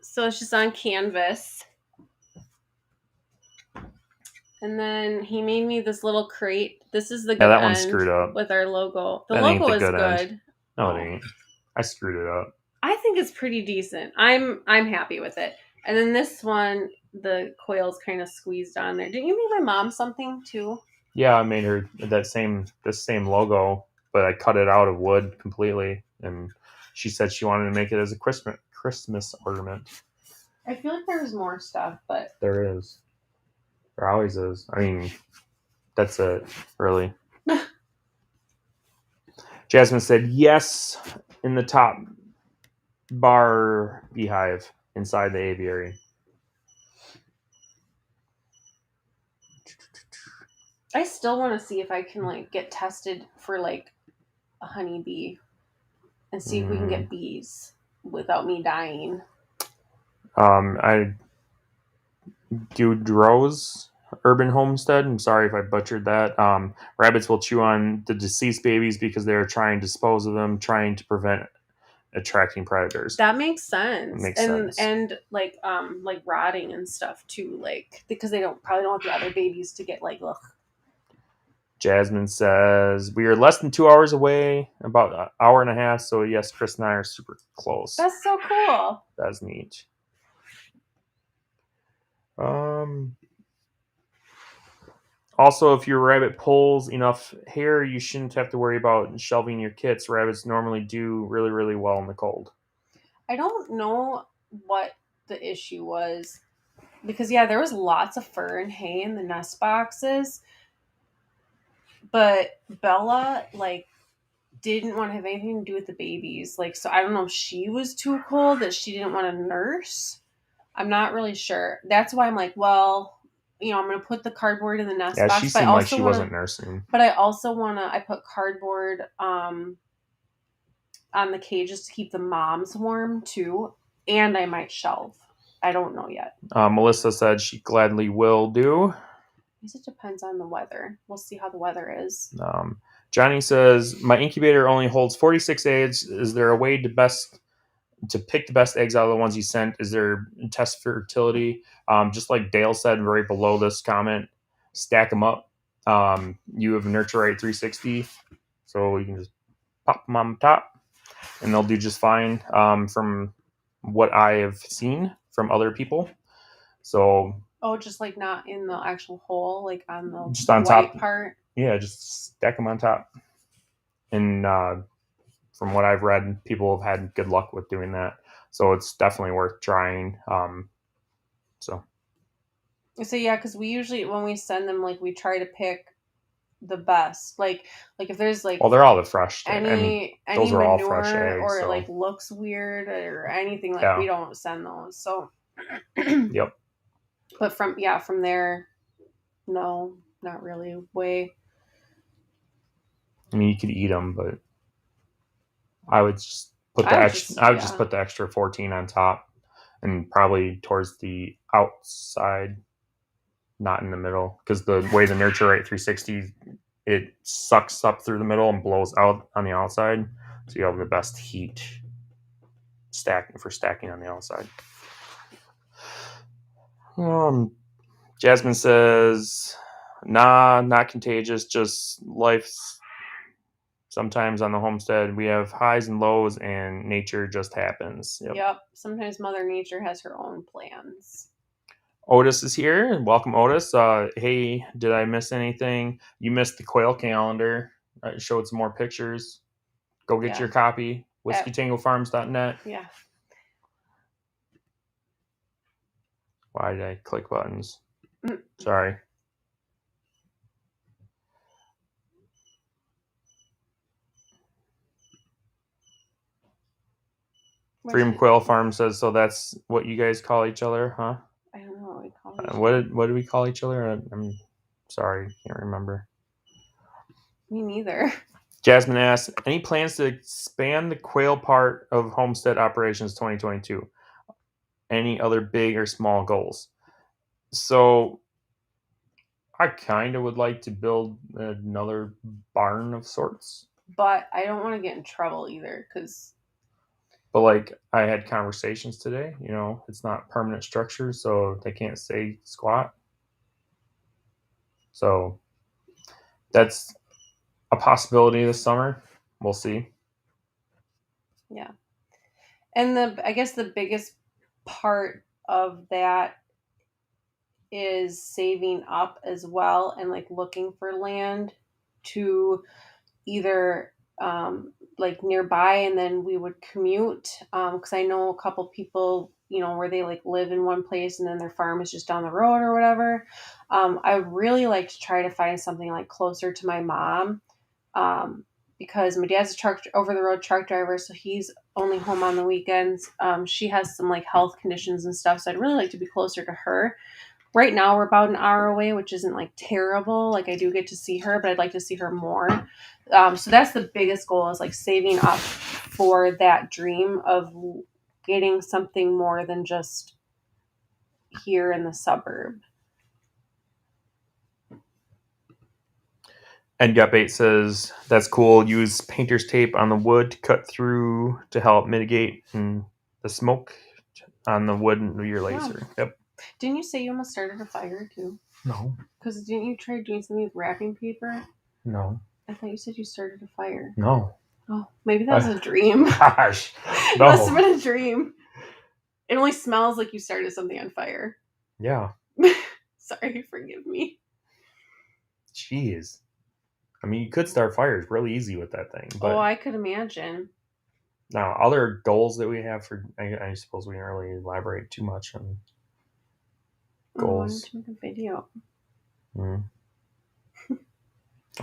So it's just on canvas. And then he made me this little crate. This is the good that end one's screwed up with our logo. The that logo is good. End. No, it ain't. I screwed it up. I think it's pretty decent. I'm happy with it. And then this one, the coil's kind of squeezed on there. Didn't you make my mom something too? Yeah, I made her this same logo, but I cut it out of wood completely, and she said she wanted to make it as a Christmas ornament. I feel like there's more stuff, but there is. There always is. I mean, that's it, really. Jasmine said yes in the top bar beehive inside the aviary. I still want to see if I can like get tested for like a honeybee and see if we can get bees without me dying. I do Droz Urban Homestead. I'm sorry if I butchered that. Rabbits will chew on the deceased babies because they're trying to dispose of them, trying to prevent attracting predators. That makes sense. It makes sense. And like rotting and stuff too, like because they probably don't want the other babies to get like ugh. Jasmine says we are less than 2 hours away, about an hour and a half. So yes, Chris and I are super close. That's so cool. That's neat. Also, if your rabbit pulls enough hair, you shouldn't have to worry about shelving your kits. Rabbits normally do really, really well in the cold. I don't know what the issue was because there was lots of fur and hay in the nest boxes, but Bella like didn't want to have anything to do with the babies. Like, so I don't know if she was too cold that she didn't want to nurse. I'm not really sure. That's why I'm like, well, I'm going to put the cardboard in the nest box. She seemed like she wasn't nursing. But I also I put cardboard on the cages to keep the moms warm too. And I might shelve. I don't know yet. Melissa said she gladly will do. I guess it depends on the weather. We'll see how the weather is. Johnny says, my incubator only holds 46 eggs. Is there a way to pick the best eggs out of the ones you sent? Is there test fertility? Just like Dale said right below this comment, stack them up. You have Nurture Rate 360, so you can just pop them on top, and they'll do just fine. From what I have seen from other people, so just like not in the actual hole, like on the just on white top part. Yeah, just stack them on top. And from what I've read, people have had good luck with doing that. So it's definitely worth trying. So yeah, because we usually, when we send them, like we try to pick the best. Like if there's like, well, they're all the fresh. Any those are all fresh eggs, or like looks weird or anything, like we don't send those. So yep. But from there, no, not really way. I mean, you could eat them, but I would just put just put the extra 14 on top, and probably towards the outside, not in the middle, because the way the Nurture Rate 360, it sucks up through the middle and blows out on the outside, so you have the best heat stacking on the outside. Jasmine says, nah, not contagious, just life's sometimes on the homestead. We have highs and lows, and nature just happens. Yep. Sometimes Mother Nature has her own plans. Otis is here. Welcome, Otis. Hey, did I miss anything? You missed the Quail calendar. I showed some more pictures. Go get your copy. WhiskeyTangoFarms.net. Yeah. Why did I click buttons? Sorry. Freedom Quail Farm says, so that's what you guys call each other, huh? I don't know what we call each other. What do we call each other? I'm sorry, can't remember. Me neither. Jasmine asks, any plans to expand the quail part of homestead operations 2022? Any other big or small goals? So I kind of would like to build another barn of sorts. But I don't want to get in trouble either, But like I had conversations today, it's not permanent structure, so they can't say squat. So that's a possibility this summer. We'll see. Yeah. And I guess the biggest part of that is saving up as well, and like looking for land to either like nearby, and then we would commute, because I know a couple people where they like live in one place and then their farm is just down the road or whatever. I would really like to try to find something like closer to my mom, because my dad's a over the road truck driver, so he's only home on the weekends. She has some like health conditions and stuff, so I'd really like to be closer to her. Right now we're about an hour away, which isn't like terrible. Like I do get to see her, but I'd like to see her more. So that's the biggest goal, is like saving up for that dream of getting something more than just here in the suburb. And Gut8 says, that's cool. Use painter's tape on the wood to cut through to help mitigate the smoke on the wood and your laser. Yeah. Yep. Didn't you say you almost started a fire too? No. Because didn't you try doing something with wrapping paper? No. I thought you said you started a fire. No. Oh, maybe that was a dream. Gosh. No. It must have been a dream. It only smells like you started something on fire. Yeah. Sorry, forgive me. Jeez. I mean, you could start fires really easy with that thing. But I could imagine. now, other goals that we have for, I suppose we didn't really elaborate too much on goals. I wanted to make a video.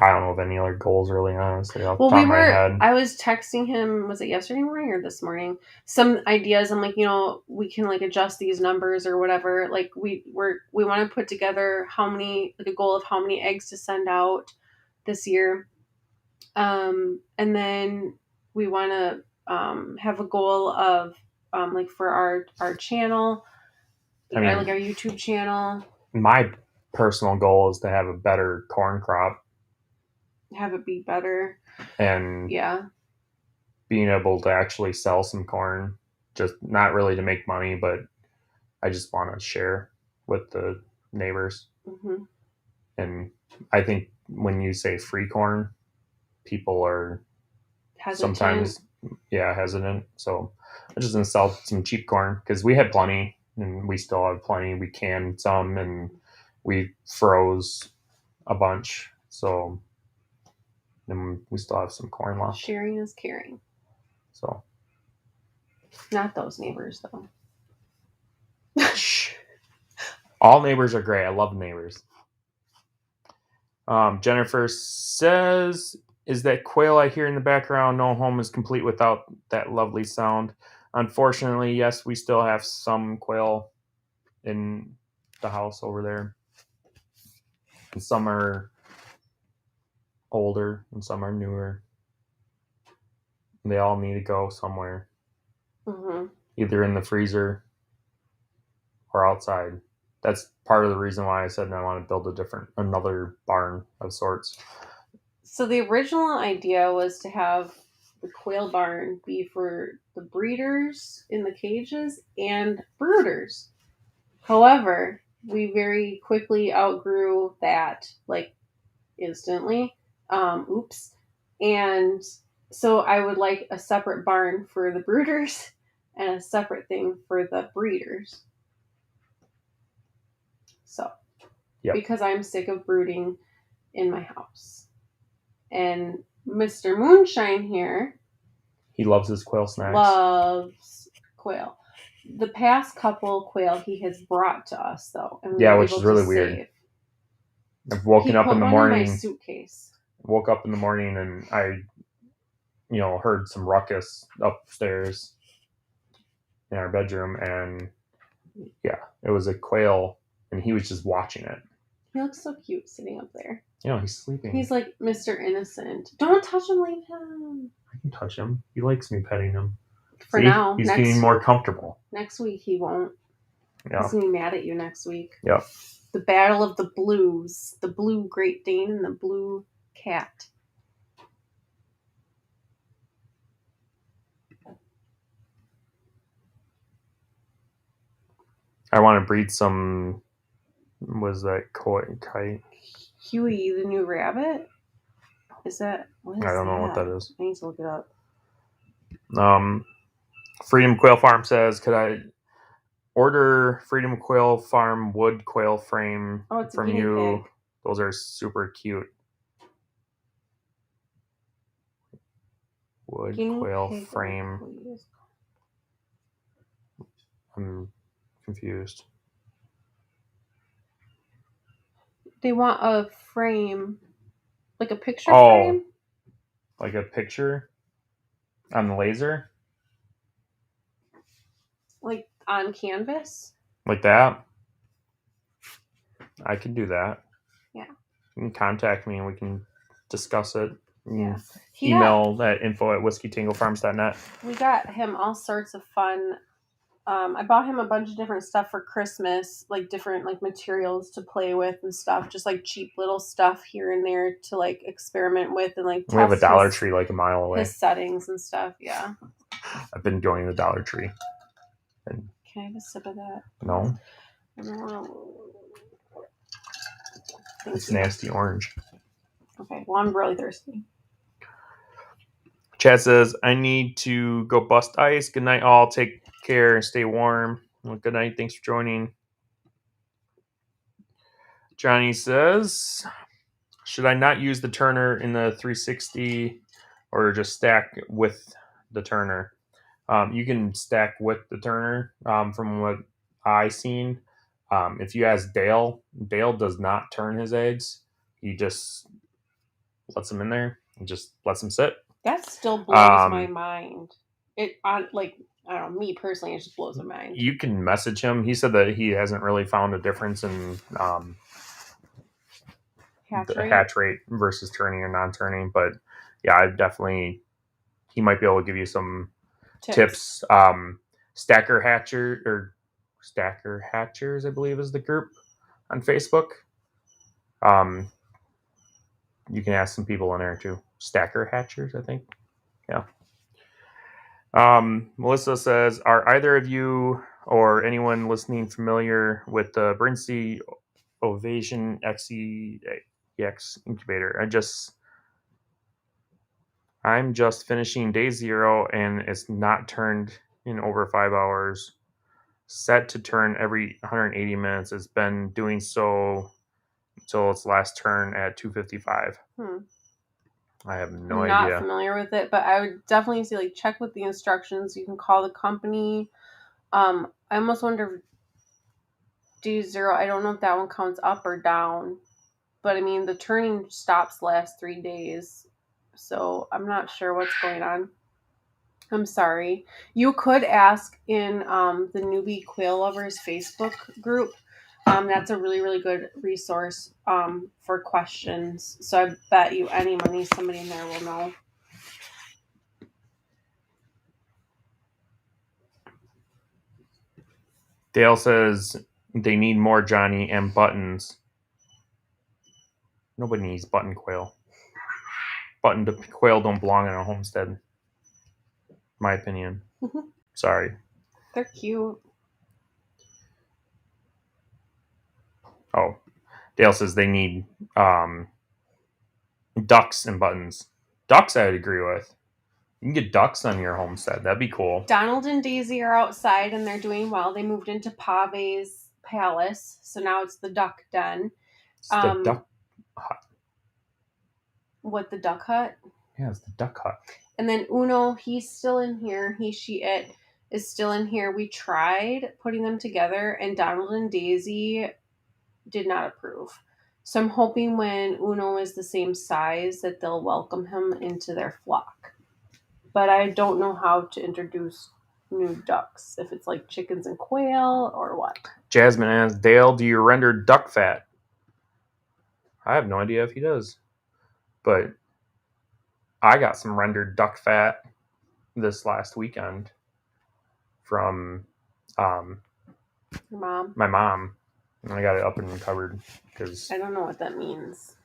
I don't know of any other goals, really, honestly. Off the top of my head. I was texting him, was it yesterday morning or this morning? Some ideas. I'm like, we can like adjust these numbers or whatever. Like we want to put together a goal of how many eggs to send out this year. And then we want to have a goal of like for our channel, like our YouTube channel. My personal goal is to have a better corn crop. Have it be better. And being able to actually sell some corn, just not really to make money, but I just want to share with the neighbors. Mm-hmm. And I think when you say free corn, people are sometimes hesitant. So I'm just going to sell some cheap corn because we had plenty and we still have plenty. We canned some and we froze a bunch. So then we still have some corn left. Sharing is caring. So. Not those neighbors, though. All neighbors are great. I love neighbors. Jennifer says, is that quail I hear in the background? No home is complete without that lovely sound. Unfortunately, yes, we still have some quail in the house over there. And some are older and some are newer. They all need to go somewhere. Mm-hmm. Either in the freezer or outside. That's part of the reason why I said I want to build another barn of sorts. So the original idea was to have the quail barn be for the breeders in the cages and brooders. However, we very quickly outgrew that, like instantly. Oops. And so I would like a separate barn for the brooders and a separate thing for the breeders. So, because I'm sick of brooding in my house. And Mr. Moonshine here, he loves his quail snacks. Loves quail. The past couple quail he has brought to us, though. And which is really weird. I've woken up in the morning. In my suitcase. Woke up in the morning and I, heard some ruckus upstairs in our bedroom, and it was a quail, and he was just watching it. He looks so cute sitting up there. He's sleeping. He's like Mr. Innocent. Don't touch him, leave him. I can touch him. He likes me petting him. For now. He's getting more comfortable. Next week he won't. Yeah. He's going to be mad at you next week. Yep. The battle of the blues. The blue Great Dane and the blue cat. I want to breed some. Was that kite? Huey, the new rabbit? Is that? What is I don't know what that is. I need to look it up. Freedom Quail Farm says, could I order Freedom Quail Farm wood quail frame from you? Pig. Those are super cute. Wood quail frame. Please. I'm confused. They want a frame, like a picture frame? like a picture on the laser, Like on canvas? like that. I can do that. Yeah. You can contact me and we can discuss it. Yeah. Email that info@whiskeytangofarms.net. We got him all sorts of fun. I bought him a bunch of different stuff for Christmas, like different like materials to play with and stuff, just like cheap little stuff here and there to like experiment with and like test. We have a Dollar Tree like a mile away. His settings and stuff, yeah. I've been going to the Dollar Tree. And can I have a sip of that? No. It's nasty orange. Okay, well, I'm really thirsty. Chad says, I need to go bust ice. Good night, all. Take care and stay warm. Well, good night. Thanks for joining. Johnny says, should I not use the turner in the 360 or just stack with the turner? You can stack with the turner from what I seen. If you ask Dale, Dale does not turn his eggs. He just lets them in there and just lets them sit. That still blows my mind. I don't know, me personally, it just blows my mind. You can message him. He said that he hasn't really found a difference in hatch rate versus turning or non-turning. But yeah, he might be able to give you some tips. Stacker Hatchers, I believe, is the group on Facebook. You can ask some people in there too. Stacker Hatchers, I think. Yeah. Melissa says, are either of you or anyone listening familiar with the Brinsey Ovation XEX incubator? I'm just finishing day 0 and it's not turned in over 5 hours. Set to turn every 180 minutes. It's been doing so until its last turn at 255. I have no idea. I'm not familiar with it, but I would definitely say check with the instructions. You can call the company. I almost wonder if D0, I don't know if that one counts up or down, but I mean the turning stops last 3 days, so I'm not sure what's going on. I'm sorry. You could ask in the newbie Quail Lovers Facebook group. That's a really, really good resource for questions. So I bet you any money somebody in there will know. Dale says they need more Johnny and buttons. Nobody needs button quail. Button quail don't belong in a homestead. My opinion. Sorry. They're cute. Oh, Dale says they need ducks and buttons. Ducks, I would agree with. You can get ducks on your homestead. That'd be cool. Donald and Daisy are outside and they're doing well. They moved into Pave's palace, so now it's the duck den. It's the duck hut. What, the duck hut? Yeah, it's the duck hut. And then Uno, he's still in here. It is still in here. We tried putting them together, and Donald and Daisy did not approve. So I'm hoping when Uno is the same size that they'll welcome him into their flock. But I don't know how to introduce new ducks, if it's like chickens and quail or what. Jasmine asks, Dale, do you render duck fat? I have no idea if he does. But I got some rendered duck fat this last weekend from Your mom? My mom. And I got it up and covered because I don't know what that means.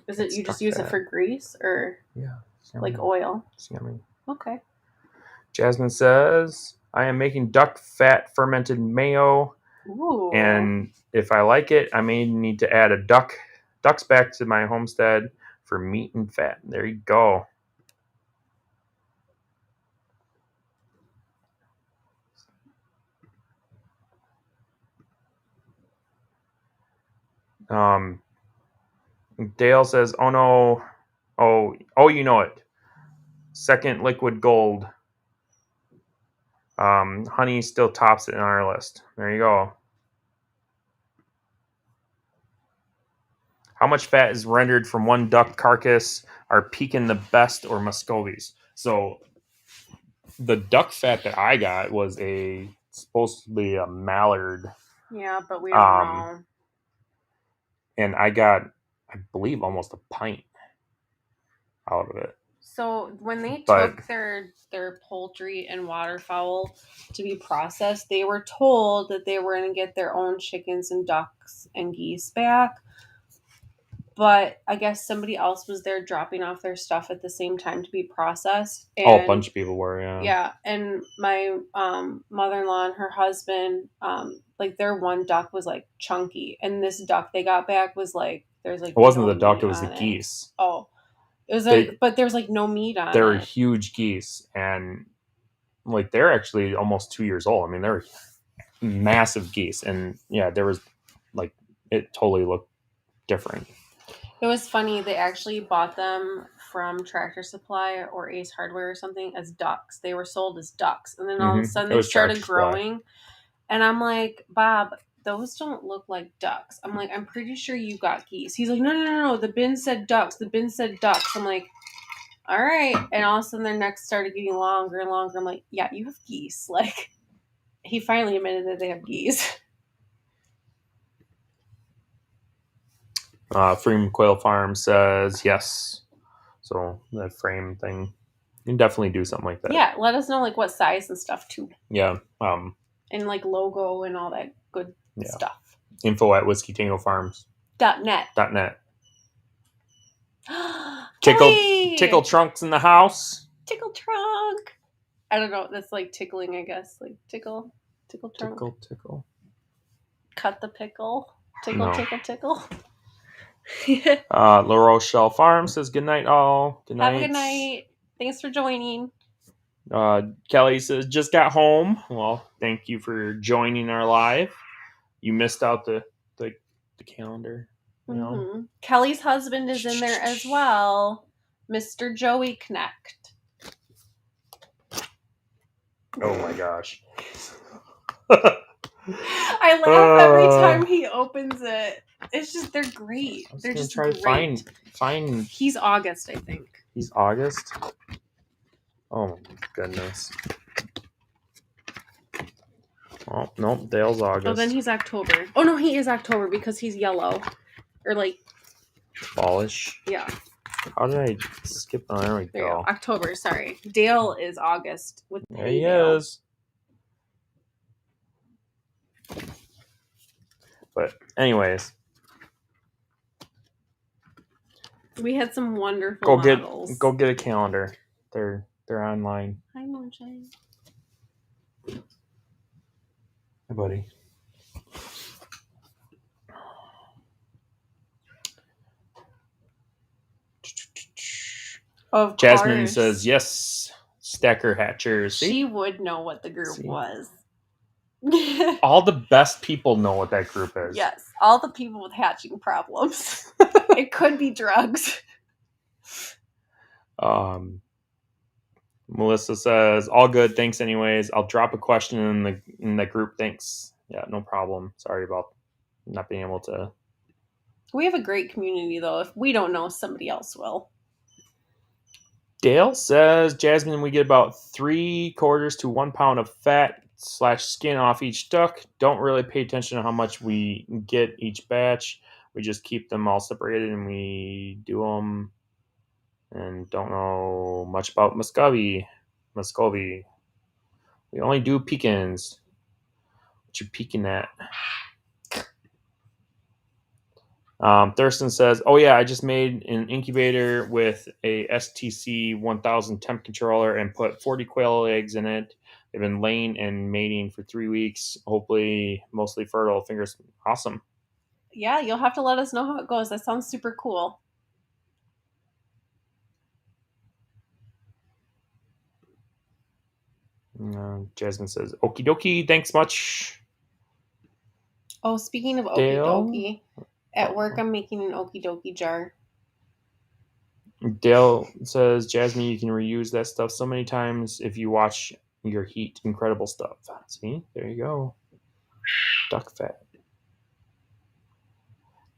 Is it you just use it for grease or like oil? It's yummy. Okay. Jasmine says, I am making duck fat fermented mayo. Ooh. And if I like it, I may need to add ducks back to my homestead for meat and fat. There you go. Dale says, oh no. Oh, you know it. Second liquid gold. Honey still tops it on our list. There you go. How much fat is rendered from one duck carcass are peaking the best or Muscovies. So the duck fat that I got was supposed to be a mallard. Yeah, but we don't know. And I got, I believe, almost a pint out of it. So when they took their poultry and waterfowl to be processed, they were told that they were going to get their own chickens and ducks and geese back. But I guess somebody else was there dropping off their stuff at the same time to be processed. And, a bunch of people were, yeah. Yeah, and my mother-in-law and her husband, like their one duck was like chunky, and this duck they got back was like there's like it wasn't the duck, it was the geese. Oh, it was but there's like no meat on it. They were huge geese, and like they're actually almost 2 years old. I mean, they're massive geese, and yeah, there was like it totally looked different. It was funny. They actually bought them from Tractor Supply or Ace Hardware or something as ducks. They were sold as ducks, and then all of a sudden they started growing. And I'm like, Bob, those don't look like ducks. I'm like, I'm pretty sure you got geese. He's like, no. The bin said ducks. The bin said ducks. I'm like, all right. And all of a sudden their necks started getting longer and longer. I'm like, yeah, you have geese. Like, he finally admitted that they have geese. Freeman Quail Farm says yes. So that frame thing, you can definitely do something like that. Yeah, let us know like what size and stuff too. Yeah. And like logo and all that good stuff. Info at whiskeytangofarms.net. Tickle Trunk's in the house. Tickle Trunk. I don't know. That's like tickling, I guess. Like tickle trunk. Tickle. Cut the pickle. Tickle. La Rochelle Farm says good night all. Good night. Have a good night. Thanks for joining. Kelly says just got home. Well, thank you for joining our live. You missed out the calendar. You know? Kelly's husband is in there as well, Mr. Joey Knecht. Oh my gosh. I laugh every time he opens it. It's just, they're great. They're just try great. To find. He's August, I think. He's August? Oh my goodness. Oh, nope, Dale's August. Oh, then he's October. Oh, no, he is October because he's yellow. Or like... fallish. Yeah. How did I skip? Oh, there we go. October, sorry. Dale is August. There he is. But anyways. We had some wonderful models. Go get a calendar. They're online. Hi, Moonshine. Hi, buddy. Of Jasmine course. says yes. Stacker Hatchers. She would know what the group was. All the best people know what that group is. Yes, all the people with hatching problems. It could be drugs. Melissa says all good. Thanks, anyways. I'll drop a question in the group. Thanks. Yeah, no problem. Sorry about not being able to. We have a great community, though. If we don't know, somebody else will. Dale says, Jasmine, we get about 3/4 to 1 pound of fat / skin off each duck. Don't really pay attention to how much we get each batch. We just keep them all separated and we do them. And don't know much about Muscovy. We only do pecans. What you peeking at? Thurston says, oh yeah, I just made an incubator with a STC 1000 temp controller and put 40 quail eggs in it. They've been laying and mating for 3 weeks. Hopefully mostly fertile. Fingers. Awesome. Yeah, you'll have to let us know how it goes. That sounds super cool. Jasmine says, okie dokie, thanks much. Oh, speaking of okie dokie, at work I'm making an okie dokie jar. Dale says, Jasmine, you can reuse that stuff so many times if you watch your heat. Incredible stuff. See, there you go. Duck fat.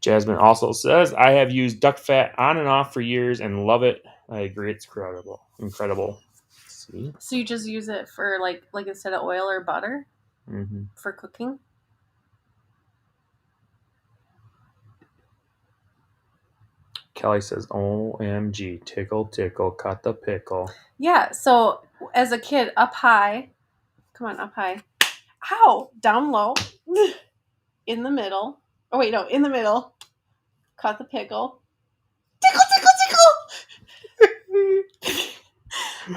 Jasmine also says, I have used duck fat on and off for years and love it. I agree. It's incredible. See? So you just use it for like instead of oil or butter for cooking? Kelly says, OMG, tickle, cut the pickle. Yeah, so as a kid, up high. Come on, up high. Ow! Down low. In the middle. Oh, wait, no, in the middle. Cut the pickle. Tickle!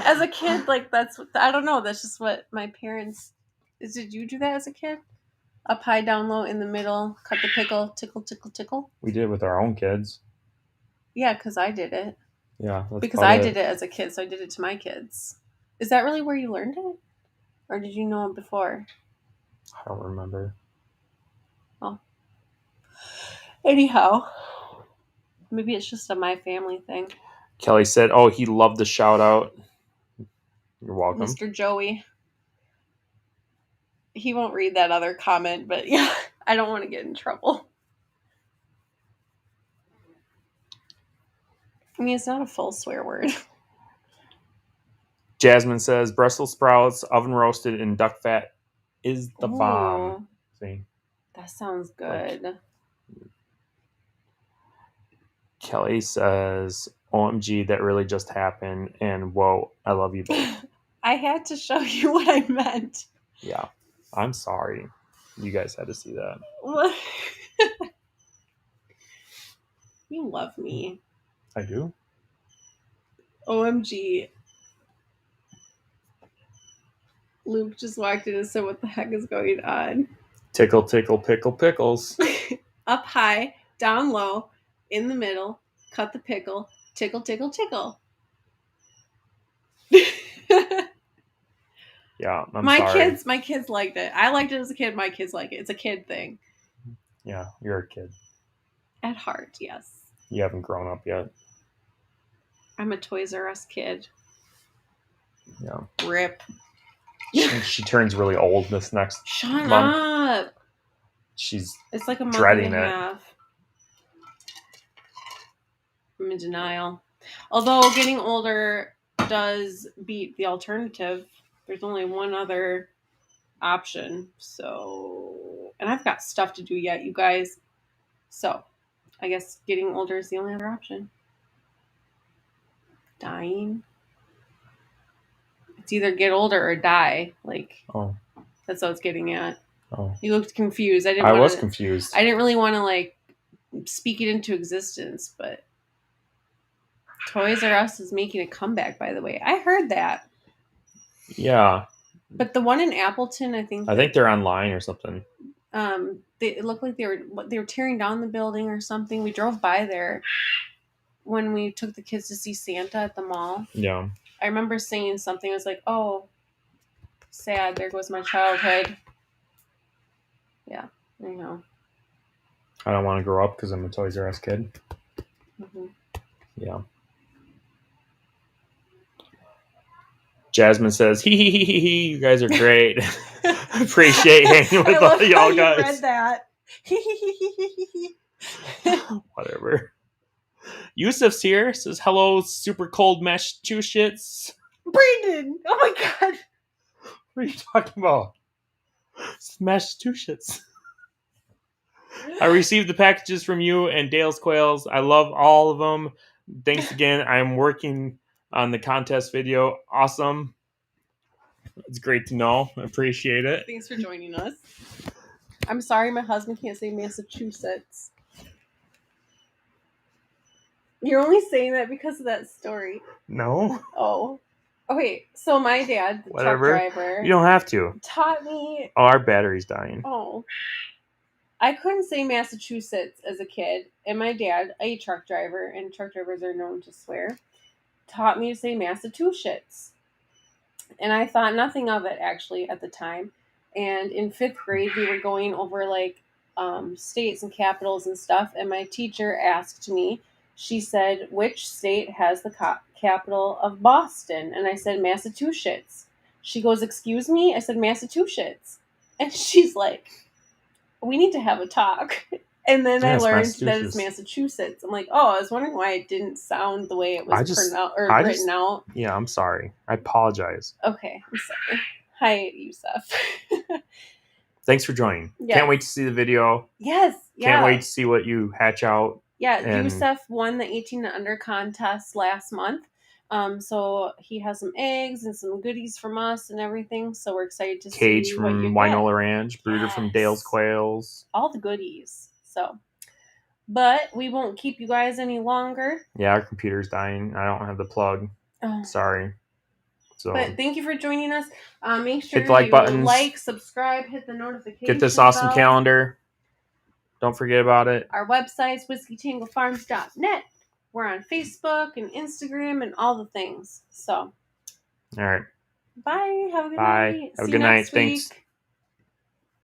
As a kid, like, that's, I don't know, that's just what my parents, did you do that as a kid? Up high, down low, in the middle, cut the pickle, tickle. We did it with our own kids. Yeah, because I did it. Yeah. Because I did it as a kid, so I did it to my kids. Is that really where you learned it? Or did you know it before? I don't remember. Oh. Anyhow. Maybe it's just a my family thing. Kelly said, he loved the shout out. You're welcome. Mr. Joey. He won't read that other comment, but yeah, I don't want to get in trouble. I mean, it's not a full swear word. Jasmine says, Brussels sprouts, oven roasted in duck fat is the bomb. See? That sounds good. Kelly says, OMG, that really just happened. And whoa, I love you both. I had to show you what I meant. Yeah. I'm sorry. You guys had to see that. What? You love me. I do. OMG. Luke just walked in and said, what the heck is going on? Tickle, pickles. Up high, down low, in the middle, cut the pickle, tickle. Yeah, I'm my sorry. My kids liked it. I liked it as a kid. My kids like it. It's a kid thing. Yeah, you're a kid. At heart, yes. You haven't grown up yet. I'm a Toys R Us kid. Yeah. Rip. She turns really old this next Shut month. up. It's like a month dreading and a it. half. I'm in denial. Although getting older does beat the alternative. There's only one other option. So, and I've got stuff to do yet, you guys. So, I guess getting older is the only other option. Dying. It's either get older or die. That's what it's getting at. Oh. You looked confused. I was confused. I didn't really want to speak it into existence, but Toys R Us is making a comeback, by the way. I heard that. Yeah. But the one in Appleton, I think they're online or something. It looked like they were tearing down the building or something. We drove by there when we took the kids to see Santa at the mall. Yeah. I remember saying something. I was like, oh, sad. There goes my childhood. Yeah, I know. I don't want to grow up because I'm a Toys R Us kid. Mm-hmm. Yeah. Jasmine says, hee, you guys are great. Appreciate hanging with all y'all guys. I read that. Whatever. Yusuf's here. Says, hello, super cold Massachusetts. Brandon! Oh my god. What are you talking about? It's Massachusetts. I received the packages from you and Dale's Quails. I love all of them. Thanks again. I'm working on the contest video. Awesome. It's great to know. I appreciate it. Thanks for joining us. I'm sorry my husband can't say Massachusetts. You're only saying that because of that story. No. Oh. Okay, so my dad, the truck driver... You don't have to. ...taught me... Oh, our battery's dying. Oh. I couldn't say Massachusetts as a kid, and my dad, a truck driver, and truck drivers are known to swear, taught me to say Massachusetts. And I thought nothing of it, actually, at the time. And in 5th grade, we were going over, states and capitals and stuff, and my teacher asked me, she said, which state has the capital of Boston? And I said, Massachusetts. She goes, excuse me? I said, Massachusetts. And she's like, we need to have a talk. And then I Yes, learned that it's Massachusetts. Massachusetts. I'm like, oh, I was wondering why it didn't sound the way it was written out. Yeah, I'm sorry. I apologize. Okay, I'm sorry. Hi, Yusuf. Thanks for joining. Yes. Can't wait to see the video. Yes. Yeah. Can't wait to see what you hatch out. Yeah, And Yusuf won the 18 and under contest last month. So he has some eggs and some goodies from us and everything. So we're excited to Cage see what you from get. Winola Ranch, brooder from Dale's Quails. All the goodies. So, but we won't keep you guys any longer. Yeah, our computer's dying. I don't have the plug. Oh. Sorry. So, but thank you for joining us. Make sure hit the like buttons. Like, subscribe, hit the notification Get this awesome bell. calendar. Don't forget about it. Our website's whiskeytangofarms.net. We're on Facebook and Instagram and all the things. So, all right. bye. Have a good night. night. Have a See good you night. next week. Thanks.